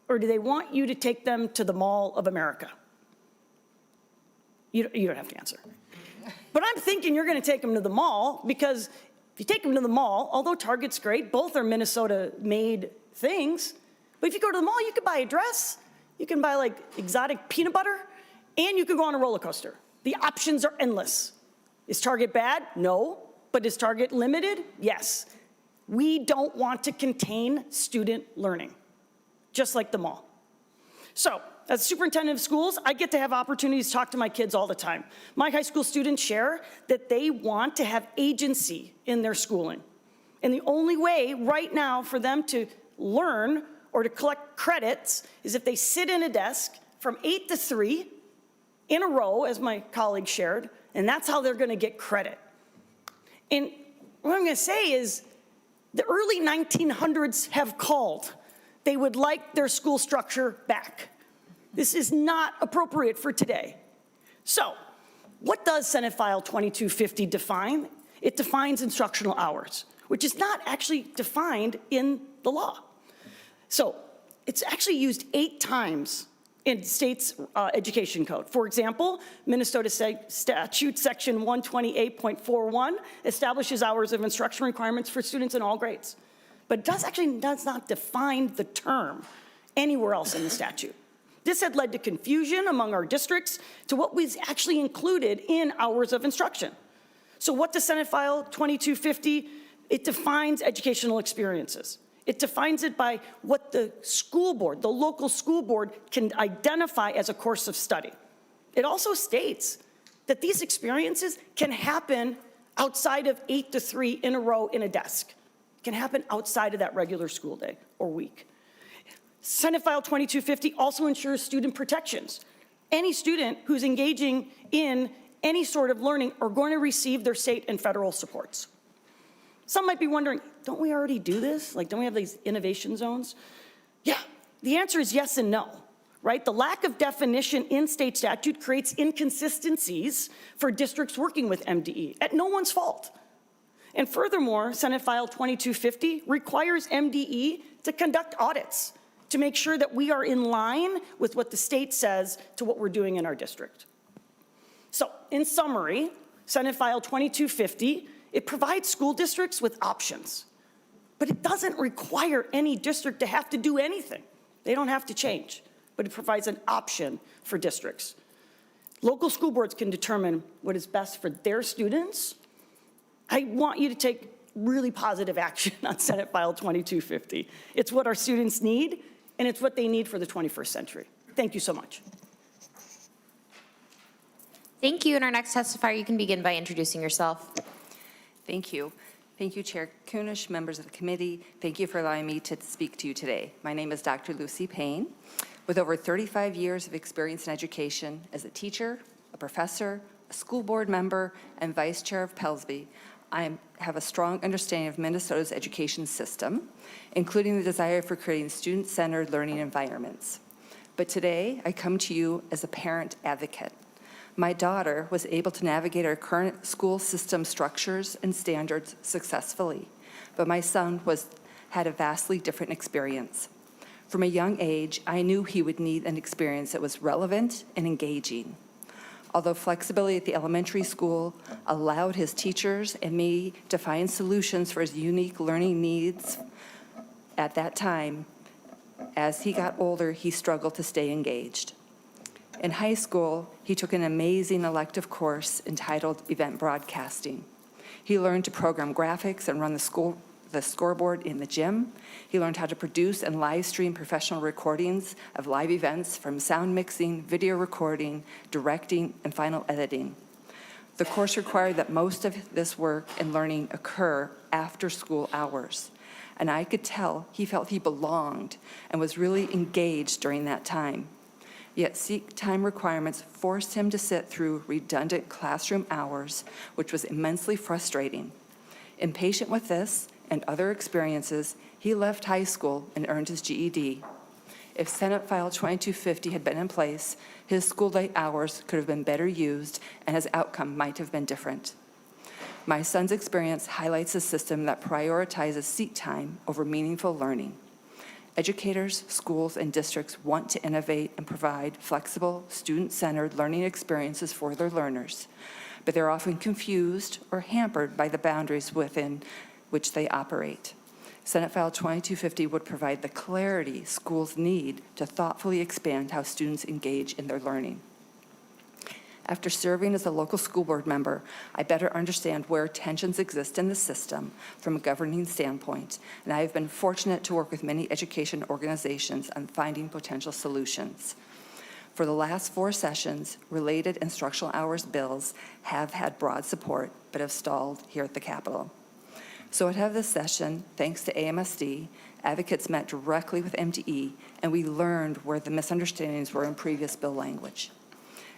or do they want you to take them to the Mall of America? You don't have to answer. But I'm thinking you're going to take them to the mall because if you take them to the mall, although Target's great, both are Minnesota-made things, but if you go to the mall, you can buy a dress, you can buy like exotic peanut butter, and you could go on a roller coaster. The options are endless. Is Target bad? No. But is Target limited? Yes. We don't want to contain student learning, just like the mall. So, as superintendent of schools, I get to have opportunities to talk to my kids all the time. My high school students share that they want to have agency in their schooling. And the only way right now for them to learn or to collect credits is if they sit in a desk from 8 to 3 in a row, as my colleague shared, and that's how they're going to get credit. And what I'm going to say is the early 1900s have called. They would like their school structure back. This is not appropriate for today. So, what does Senate File 2250 define? It defines instructional hours, which is not actually defined in the law. So, it's actually used 8 times in state's education code. For example, Minnesota statute section 128.41 establishes hours of instruction requirements for students in all grades. But it does not define the term anywhere else in the statute. This had led to confusion among our districts to what was actually included in hours of instruction. So what does Senate File 2250? It defines educational experiences. It defines it by what the school board, the local school board, can identify as a course of study. It also states that these experiences can happen outside of 8 to 3 in a row in a desk. It can happen outside of that regular school day or week. Senate File 2250 also ensures student protections. Any student who's engaging in any sort of learning are going to receive their state and federal supports. Some might be wondering, don't we already do this? Like, don't we have these innovation zones? Yeah, the answer is yes and no, right? The lack of definition in state statute creates inconsistencies for districts working with MDE at no one's fault. And furthermore, Senate File 2250 requires MDE to conduct audits to make sure that we are in line with what the state says to what we're doing in our district. So, in summary, Senate File 2250, it provides school districts with options, but it doesn't require any district to have to do anything. They don't have to change, but it provides an option for districts. Local school boards can determine what is best for their students. I want you to take really positive action on Senate File 2250. It's what our students need, and it's what they need for the 21st century. Thank you so much. Thank you. And our next testifier, you can begin by introducing yourself. Thank you. Thank you, Chair Kunesh, members of the committee. Thank you for allowing me to speak to you today. My name is Dr. Lucy Payne. With over 35 years of experience in education as a teacher, a professor, a school board member, and vice chair of PELSB, I have a strong understanding of Minnesota's education system, including the desire for creating student-centered learning environments. But today, I come to you as a parent advocate. My daughter was able to navigate our current school system structures and standards successfully, but my son had a vastly different experience. From a young age, I knew he would need an experience that was relevant and engaging. Although flexibility at the elementary school allowed his teachers and me to find solutions for his unique learning needs at that time, as he got older, he struggled to stay engaged. In high school, he took an amazing elective course entitled Event Broadcasting. He learned to program graphics and run the scoreboard in the gym. He learned how to produce and live stream professional recordings of live events, from sound mixing, video recording, directing, and final editing. The course required that most of this work and learning occur after school hours, and I could tell he felt he belonged and was really engaged during that time. Yet seek time requirements forced him to sit through redundant classroom hours, which was immensely frustrating. Impatient with this and other experiences, he left high school and earned his GED. If Senate File 2250 had been in place, his school day hours could have been better used and his outcome might have been different. My son's experience highlights a system that prioritizes seat time over meaningful learning. Educators, schools, and districts want to innovate and provide flexible, student-centered learning experiences for their learners, but they're often confused or hampered by the boundaries within which they operate. Senate File 2250 would provide the clarity schools need to thoughtfully expand how students engage in their learning. After serving as a local school board member, I better understand where tensions exist in the system from a governing standpoint, and I have been fortunate to work with many education organizations on finding potential solutions. For the last 4 sessions, related instructional hours bills have had broad support, but have stalled here at the Capitol. So ahead of this session, thanks to AMSD, advocates met directly with MDE, and we learned where the misunderstandings were in previous bill language.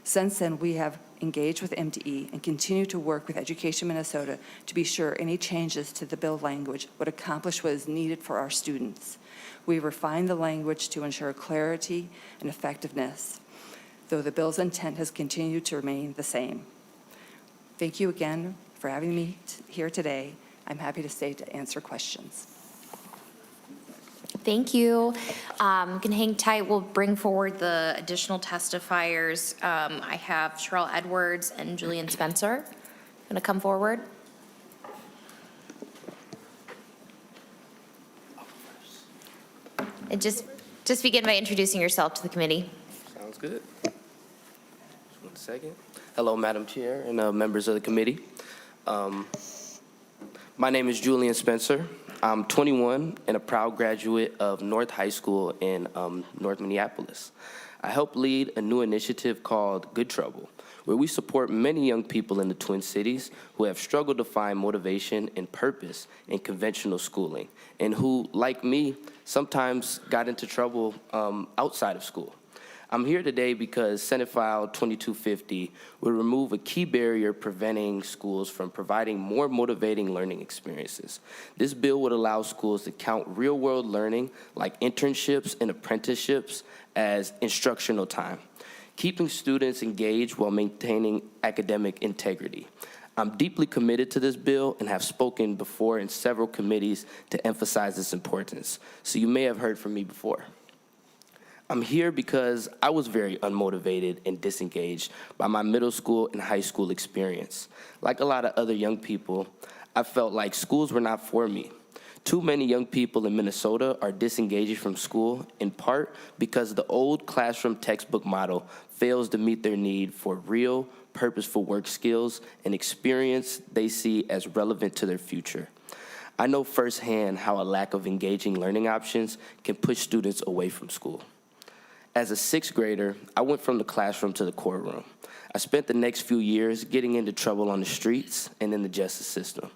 Since then, we have engaged with MDE and continue to work with Education Minnesota to be sure any changes to the bill language would accomplish what is needed for our students. We refined the language to ensure clarity and effectiveness, though the bill's intent has continued to remain the same. Thank you again for having me here today. I'm happy to stay to answer questions. Thank you. You can hang tight. We'll bring forward the additional testifiers. I have Sherelle Edwards and Julian Spencer going to come forward. And just begin by introducing yourself to the committee. Sounds good. Just 1 second. Hello, Madam Chair and members of the committee. My name is Julian Spencer. I'm 21 and a proud graduate of North High School in North Minneapolis. I help lead a new initiative called Good Trouble, where we support many young people in the Twin Cities who have struggled to find motivation and purpose in conventional schooling, and who, like me, sometimes got into trouble outside of school. I'm here today because Senate File 2250 will remove a key barrier preventing schools from providing more motivating learning experiences. This bill would allow schools to count real-world learning, like internships and apprenticeships, as instructional time, keeping students engaged while maintaining academic integrity. I'm deeply committed to this bill and have spoken before in several committees to emphasize its importance, so you may have heard from me before. I'm here because I was very unmotivated and disengaged by my middle school and high school experience. Like a lot of other young people, I felt like schools were not for me. Too many young people in Minnesota are disengaging from school, in part because the old classroom textbook model fails to meet their need for real, purposeful work skills and experience they see as relevant to their future. I know firsthand how a lack of engaging learning options can push students away from school. As a 6th grader, I went from the classroom to the courtroom. I spent the next few years getting into trouble on the streets and in the justice system.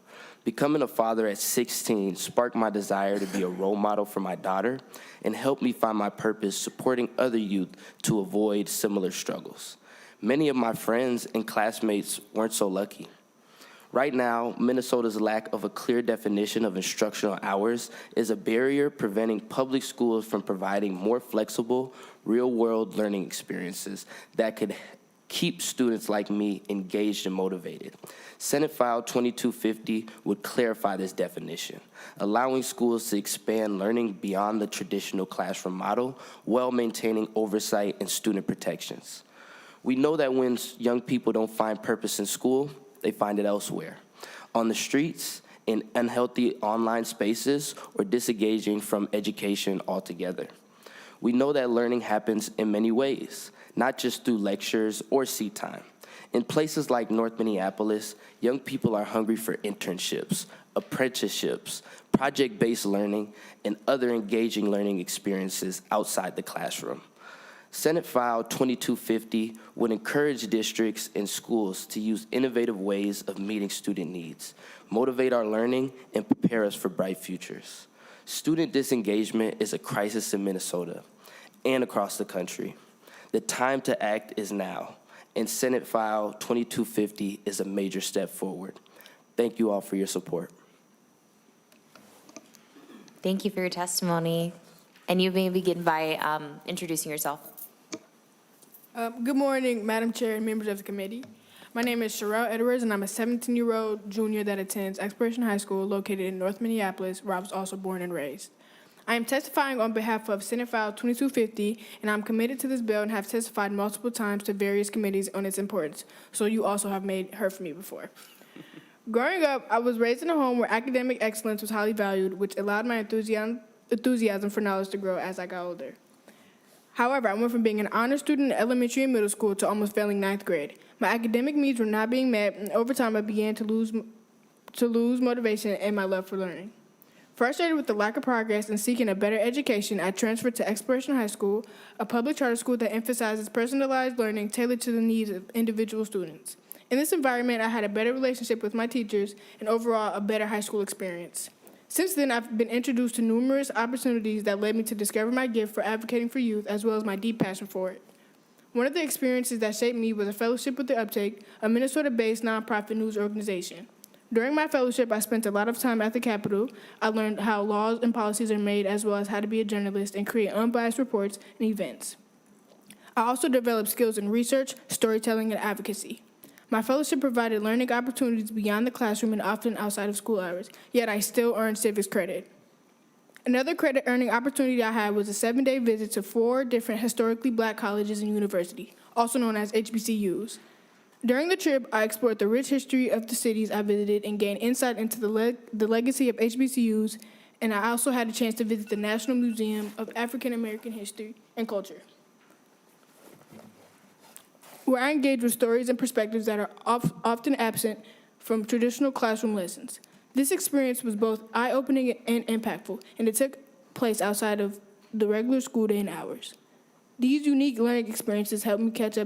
Becoming a father at 16 sparked my desire to be a role model for my daughter and helped me find my purpose supporting other youth to avoid similar struggles. Many of my friends and classmates weren't so lucky. Right now, Minnesota's lack of a clear definition of instructional hours is a barrier preventing public schools from providing more flexible, real-world learning experiences that could keep students like me engaged and motivated. Senate File 2250 would clarify this definition, allowing schools to expand learning beyond the traditional classroom model while maintaining oversight and student protections. We know that when young people don't find purpose in school, they find it elsewhere, on the streets, in unhealthy online spaces, or disengaging from education altogether. We know that learning happens in many ways, not just through lectures or seat time. In places like North Minneapolis, young people are hungry for internships, apprenticeships, project-based learning, and other engaging learning experiences outside the classroom. Senate File 2250 would encourage districts and schools to use innovative ways of meeting student needs, motivate our learning, and prepare us for bright futures. Student disengagement is a crisis in Minnesota and across the country. The time to act is now, and Senate File 2250 is a major step forward. Thank you all for your support. Thank you for your testimony. And you may begin by introducing yourself. Good morning, Madam Chair and members of the committee. My name is Sherelle Edwards, and I'm a 17-year-old junior that attends Expiration High School located in North Minneapolis, where I was also born and raised. I am testifying on behalf of Senate File 2250, and I'm committed to this bill and have testified multiple times to various committees on its importance, so you also have heard from me before. Growing up, I was raised in a home where academic excellence was highly valued, which allowed my enthusiasm for knowledge to grow as I got older. However, I went from being an honor student in elementary and middle school to almost failing 9th grade. My academic needs were not being met, and over time I began to lose motivation and my love for learning. Frustrated with the lack of progress and seeking a better education, I transferred to Exploration High School, a public charter school that emphasizes personalized learning tailored to the needs of individual students. In this environment, I had a better relationship with my teachers and overall a better high school experience. Since then, I've been introduced to numerous opportunities that led me to discover my gift for advocating for youth, as well as my deep passion for it. One of the experiences that shaped me was a fellowship with The Uptake, a Minnesota-based nonprofit news organization. During my fellowship, I spent a lot of time at the Capitol. I learned how laws and policies are made, as well as how to be a journalist and create unbiased reports and events. I also developed skills in research, storytelling, and advocacy. My fellowship provided learning opportunities beyond the classroom and often outside of school hours, yet I still earned civics credit. Another credit earning opportunity I had was a 7-day visit to 4 different historically Black colleges and universities, also known as HBCUs. During the trip, I explored the rich history of the cities I visited and gained insight into the legacy of HBCUs, and I also had a chance to visit the National Museum of African American History and Culture, where I engage with stories and perspectives that are often absent from traditional classroom lessons. This experience was both eye-opening and impactful, and it took place outside of the regular school day and hours. These unique learning experiences helped me catch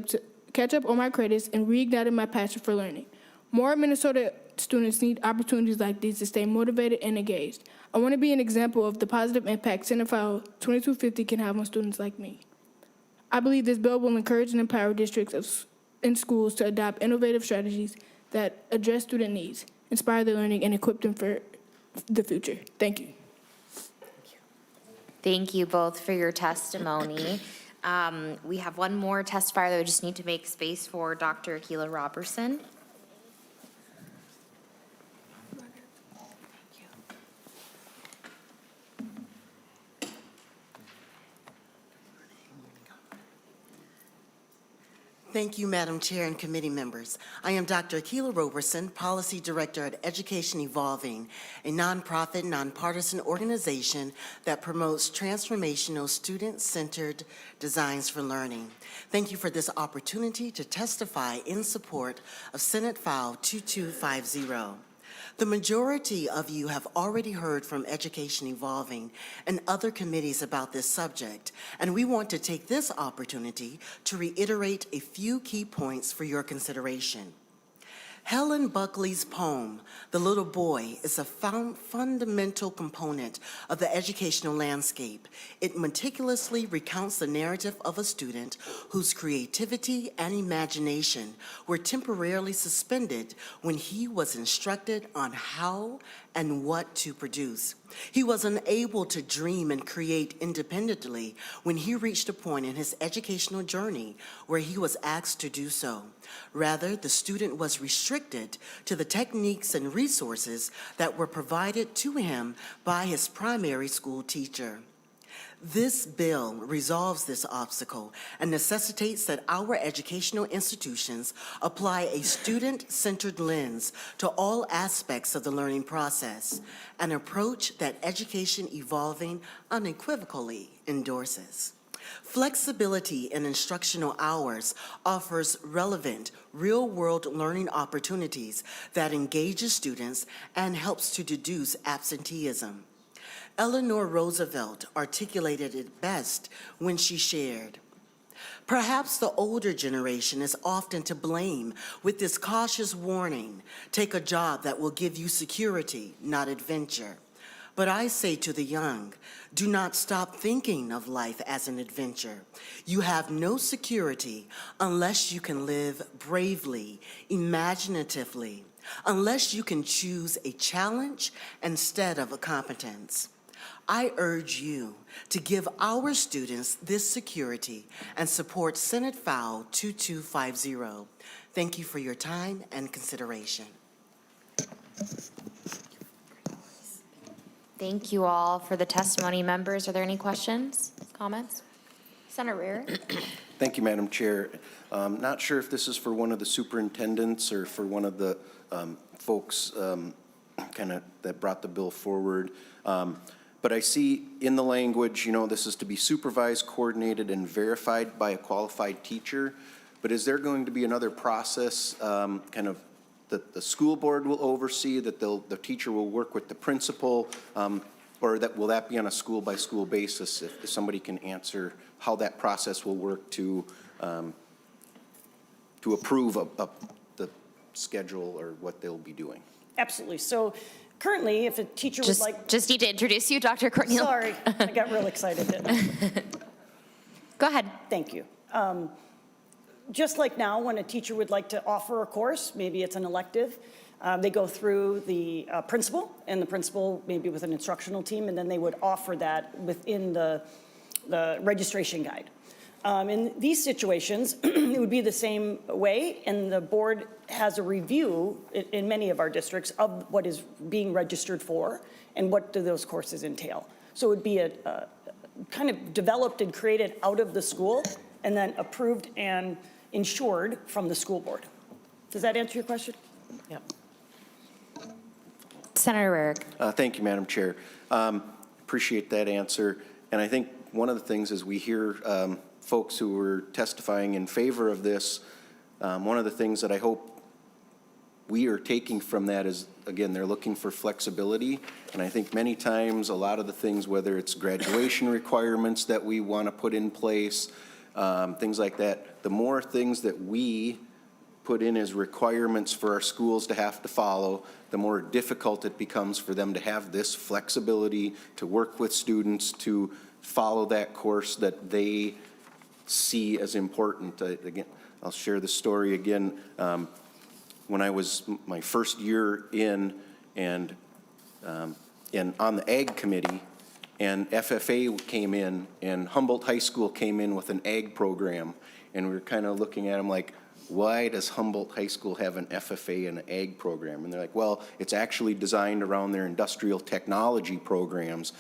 up on my credits and reignited my passion for learning. More Minnesota students need opportunities like these to stay motivated and engaged. I want to be an example of the positive impact Senate File 2250 can have on students like me. I believe this bill will encourage and empower districts and schools to adopt innovative strategies that address student needs, inspire their learning, and equip them for the future. Thank you. Thank you both for your testimony. We have one more testifier that we just need to make space for, Dr. Akilah Robertson. Thank you, Madam Chair and committee members. I am Dr. Akilah Robertson, Policy Director at Education Evolving, a nonprofit, nonpartisan organization that promotes transformational, student-centered designs for learning. Thank you for this opportunity to testify in support of Senate File 2250. The majority of you have already heard from Education Evolving and other committees about this subject, and we want to take this opportunity to reiterate a few key points for your consideration. Helen Buckley's poem, The Little Boy, is a fundamental component of the educational landscape. It meticulously recounts the narrative of a student whose creativity and imagination were temporarily suspended when he was instructed on how and what to produce. He was unable to dream and create independently when he reached a point in his educational journey where he was asked to do so. Rather, the student was restricted to the techniques and resources that were provided to him by his primary school teacher. This bill resolves this obstacle and necessitates that our educational institutions apply a student-centered lens to all aspects of the learning process, an approach that Education Evolving unequivocally endorses. Flexibility in instructional hours offers relevant, real-world learning opportunities that engages students and helps to reduce absenteeism. Eleanor Roosevelt articulated it best when she shared, "Perhaps the older generation is often to blame with this cautious warning, take a job that will give you security, not adventure. But I say to the young, do not stop thinking of life as an adventure. You have no security unless you can live bravely, imaginatively, unless you can choose a challenge instead of a competence. I urge you to give our students this security and support Senate File 2250. Thank you for your time and consideration." Thank you all for the testimony. Members, are there any questions, comments? Senator Rarick? Thank you, Madam Chair. Not sure if this is for one of the superintendents or for one of the folks kind of that brought the bill forward. But I see in the language, this is to be supervised, coordinated, and verified by a qualified teacher. But is there going to be another process kind of that the school board will oversee, that the teacher will work with the principal, or will that be on a school-by-school basis? If somebody can answer how that process will work to approve the schedule or what they'll be doing. Absolutely. So currently, if a teacher would like... Just need to introduce you, Dr. Corneal. Sorry, I got real excited, didn't I? Go ahead. Thank you. Just like now, when a teacher would like to offer a course, maybe it's an elective, they go through the principal, and the principal maybe with an instructional team, and then they would offer that within the registration guide. In these situations, it would be the same way, and the board has a review in many of our districts of what is being registered for and what do those courses entail. So it would be a kind of developed and created out of the school and then approved and insured from the school board. Does that answer your question? Yep. Senator Rarick. Thank you, Madam Chair. Appreciate that answer. And I think one of the things is we hear folks who were testifying in favor of this. One of the things that I hope we are taking from that is, again, they're looking for flexibility. And I think many times a lot of the things, whether it's graduation requirements that we want to put in place, things like that, the more things that we put in as requirements for our schools to have to follow, the more difficult it becomes for them to have this flexibility to work with students to follow that course that they see as important. Again, I'll share the story again. When I was my first year in and on the Ag Committee, and FFA came in, and Humboldt High School came in with an Ag program, and we were kind of looking at them like, why does Humboldt High School have an FFA and an Ag program? And they're like, well, it's actually designed around their industrial technology programs.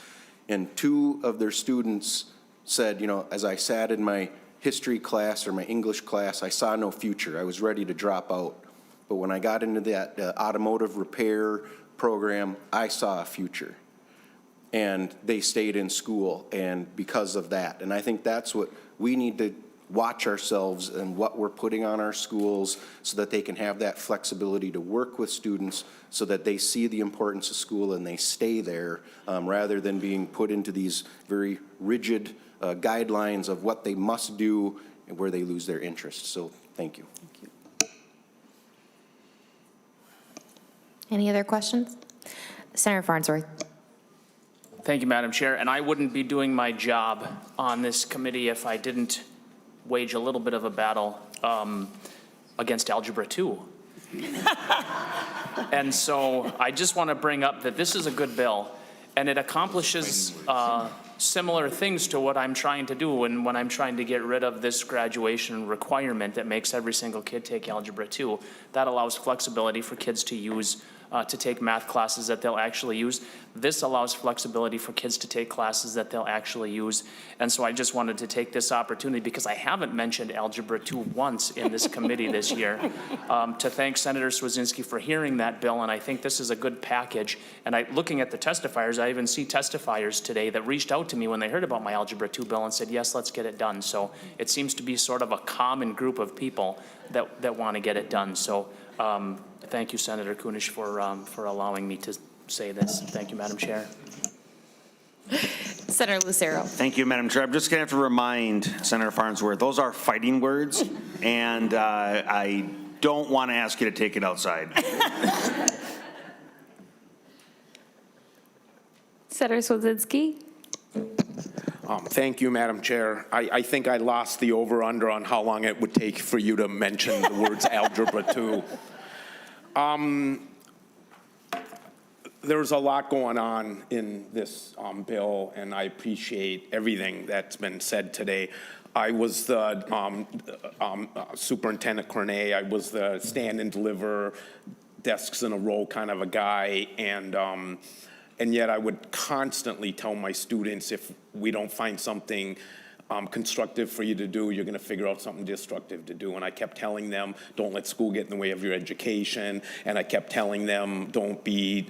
And two of their students said, as I sat in my history class or my English class, I saw no future. I was ready to drop out. But when I got into that automotive repair program, I saw a future. And they stayed in school, and because of that. And I think that's what we need to watch ourselves and what we're putting on our schools so that they can have that flexibility to work with students so that they see the importance of school and they stay there rather than being put into these very rigid guidelines of what they must do and where they lose their interest. So thank you. Thank you. Any other questions? Senator Farnsworth. Thank you, Madam Chair. And I wouldn't be doing my job on this committee if I didn't wage a little bit of a battle against Algebra 2. And so I just want to bring up that this is a good bill, and it accomplishes similar things to what I'm trying to do when I'm trying to get rid of this graduation requirement that makes every single kid take Algebra 2. That allows flexibility for kids to use to take math classes that they'll actually use. This allows flexibility for kids to take classes that they'll actually use. And so I just wanted to take this opportunity, because I haven't mentioned Algebra 2 once in this committee this year, to thank Senator Swedzinski for hearing that bill. And I think this is a good package. And looking at the testifiers, I even see testifiers today that reached out to me when they heard about my Algebra 2 bill and said, yes, let's get it done. So it seems to be sort of a common group of people that want to get it done. So thank you, Senator Kunesh, for allowing me to say this. Thank you, Madam Chair. Senator Lucero. Thank you, Madam Chair. I'm just going to have to remind Senator Farnsworth, those are fighting words, and I don't want to ask you to take it outside. Senator Swedzinski. Thank you, Madam Chair. I think I lost the over-under on how long it would take for you to mention the words Algebra 2. There's a lot going on in this bill, and I appreciate everything that's been said today. I was the Superintendent Cornet. I was the stand and deliver, desks in a row kind of a guy, and yet I would constantly tell my students, if we don't find something constructive for you to do, you're going to figure out something destructive to do. And I kept telling them, don't let school get in the way of your education. And I kept telling them, don't be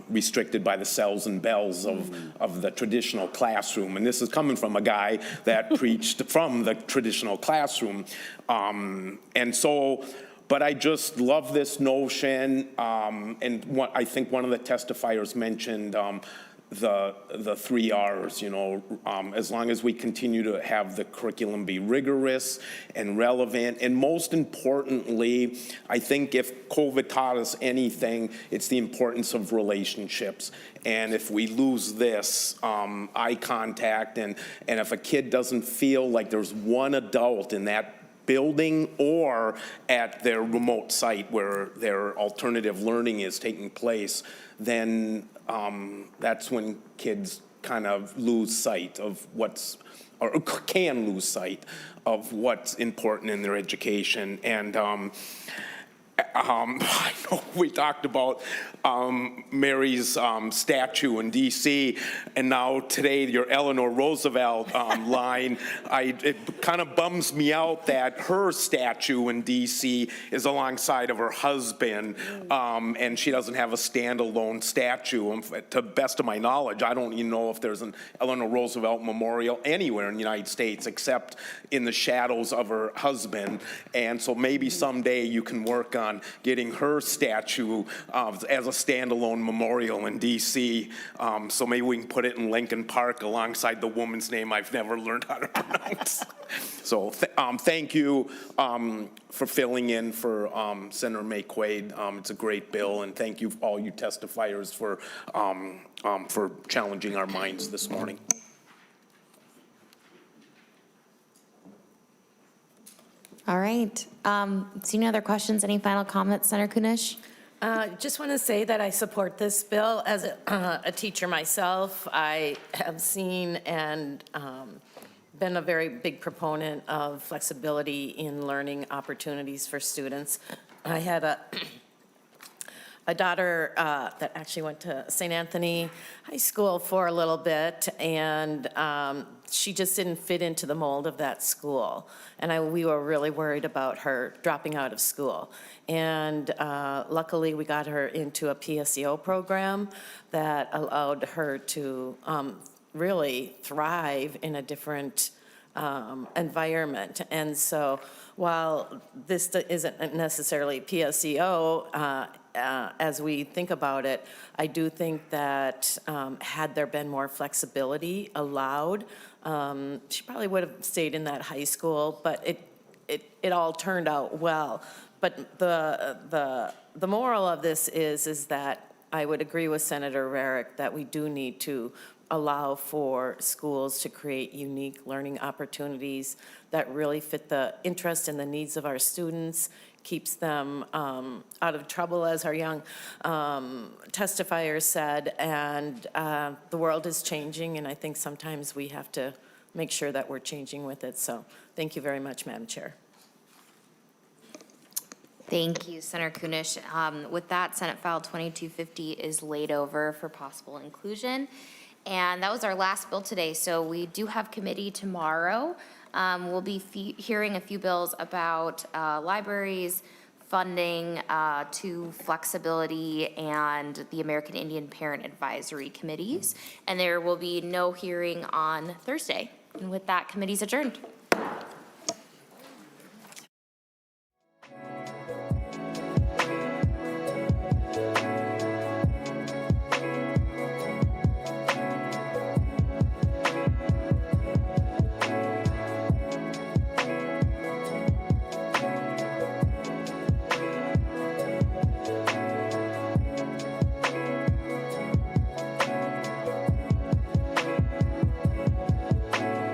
restricted by the cells and bells of the traditional classroom. And this is coming from a guy that preached from the traditional classroom. But I just love this notion, and I think one of the testifiers mentioned the 3 R's, you know, as long as we continue to have the curriculum be rigorous and relevant, and most importantly, I think if COVID taught us anything, it's the importance of relationships. And if we lose this, eye contact, and if a kid doesn't feel like there's one adult in that building or at their remote site where their alternative learning is taking place, then that's when kids kind of lose sight of or can lose sight of what's important in their education. And I know we talked about Mary's statue in D.C., and now today your Eleanor Roosevelt line. It kind of bums me out that her statue in D.C. is alongside of her husband, and she doesn't have a standalone statue. To the best of my knowledge, I don't even know if there's an Eleanor Roosevelt memorial anywhere in the United States except in the shadows of her husband. And so maybe someday you can work on getting her statue as a standalone memorial in D.C. So maybe we can put it in Lincoln Park alongside the woman's name I've never learned how to pronounce. So thank you for filling in for Senator Maye Quade. It's a great bill, and thank you all you testifiers for challenging our minds this morning. All right. See any other questions? Any final comments, Senator Kunesh? Just want to say that I support this bill. As a teacher myself, I have seen and been a very big proponent of flexibility in learning opportunities for students. I had a daughter that actually went to St. Anthony High School for a little bit, and she just didn't fit into the mold of that school. And we were really worried about her dropping out of school. And luckily, we got her into a PSEO program that allowed her to really thrive in a different environment. And so while this isn't necessarily PSEO, as we think about it, I do think that had there been more flexibility allowed, she probably would have stayed in that high school, but it all turned out well. But the the moral of this is that I would agree with Senator Rarick that we do need to allow for schools to create unique learning opportunities that really fit the interest and the needs of our students, keeps them out of trouble, as our young testifiers said, and the world is changing, and I think sometimes we have to make sure that we're changing with it. So thank you very much, Madam Chair. Thank you, Senator Kunesh. With that, Senate File 2250 is laid over for possible inclusion. And that was our last bill today. So we do have committee tomorrow. We'll be hearing a few bills about libraries, funding to flexibility, and the American Indian Parent Advisory Committees. And there will be no hearing on Thursday. And with that, committee's adjourned.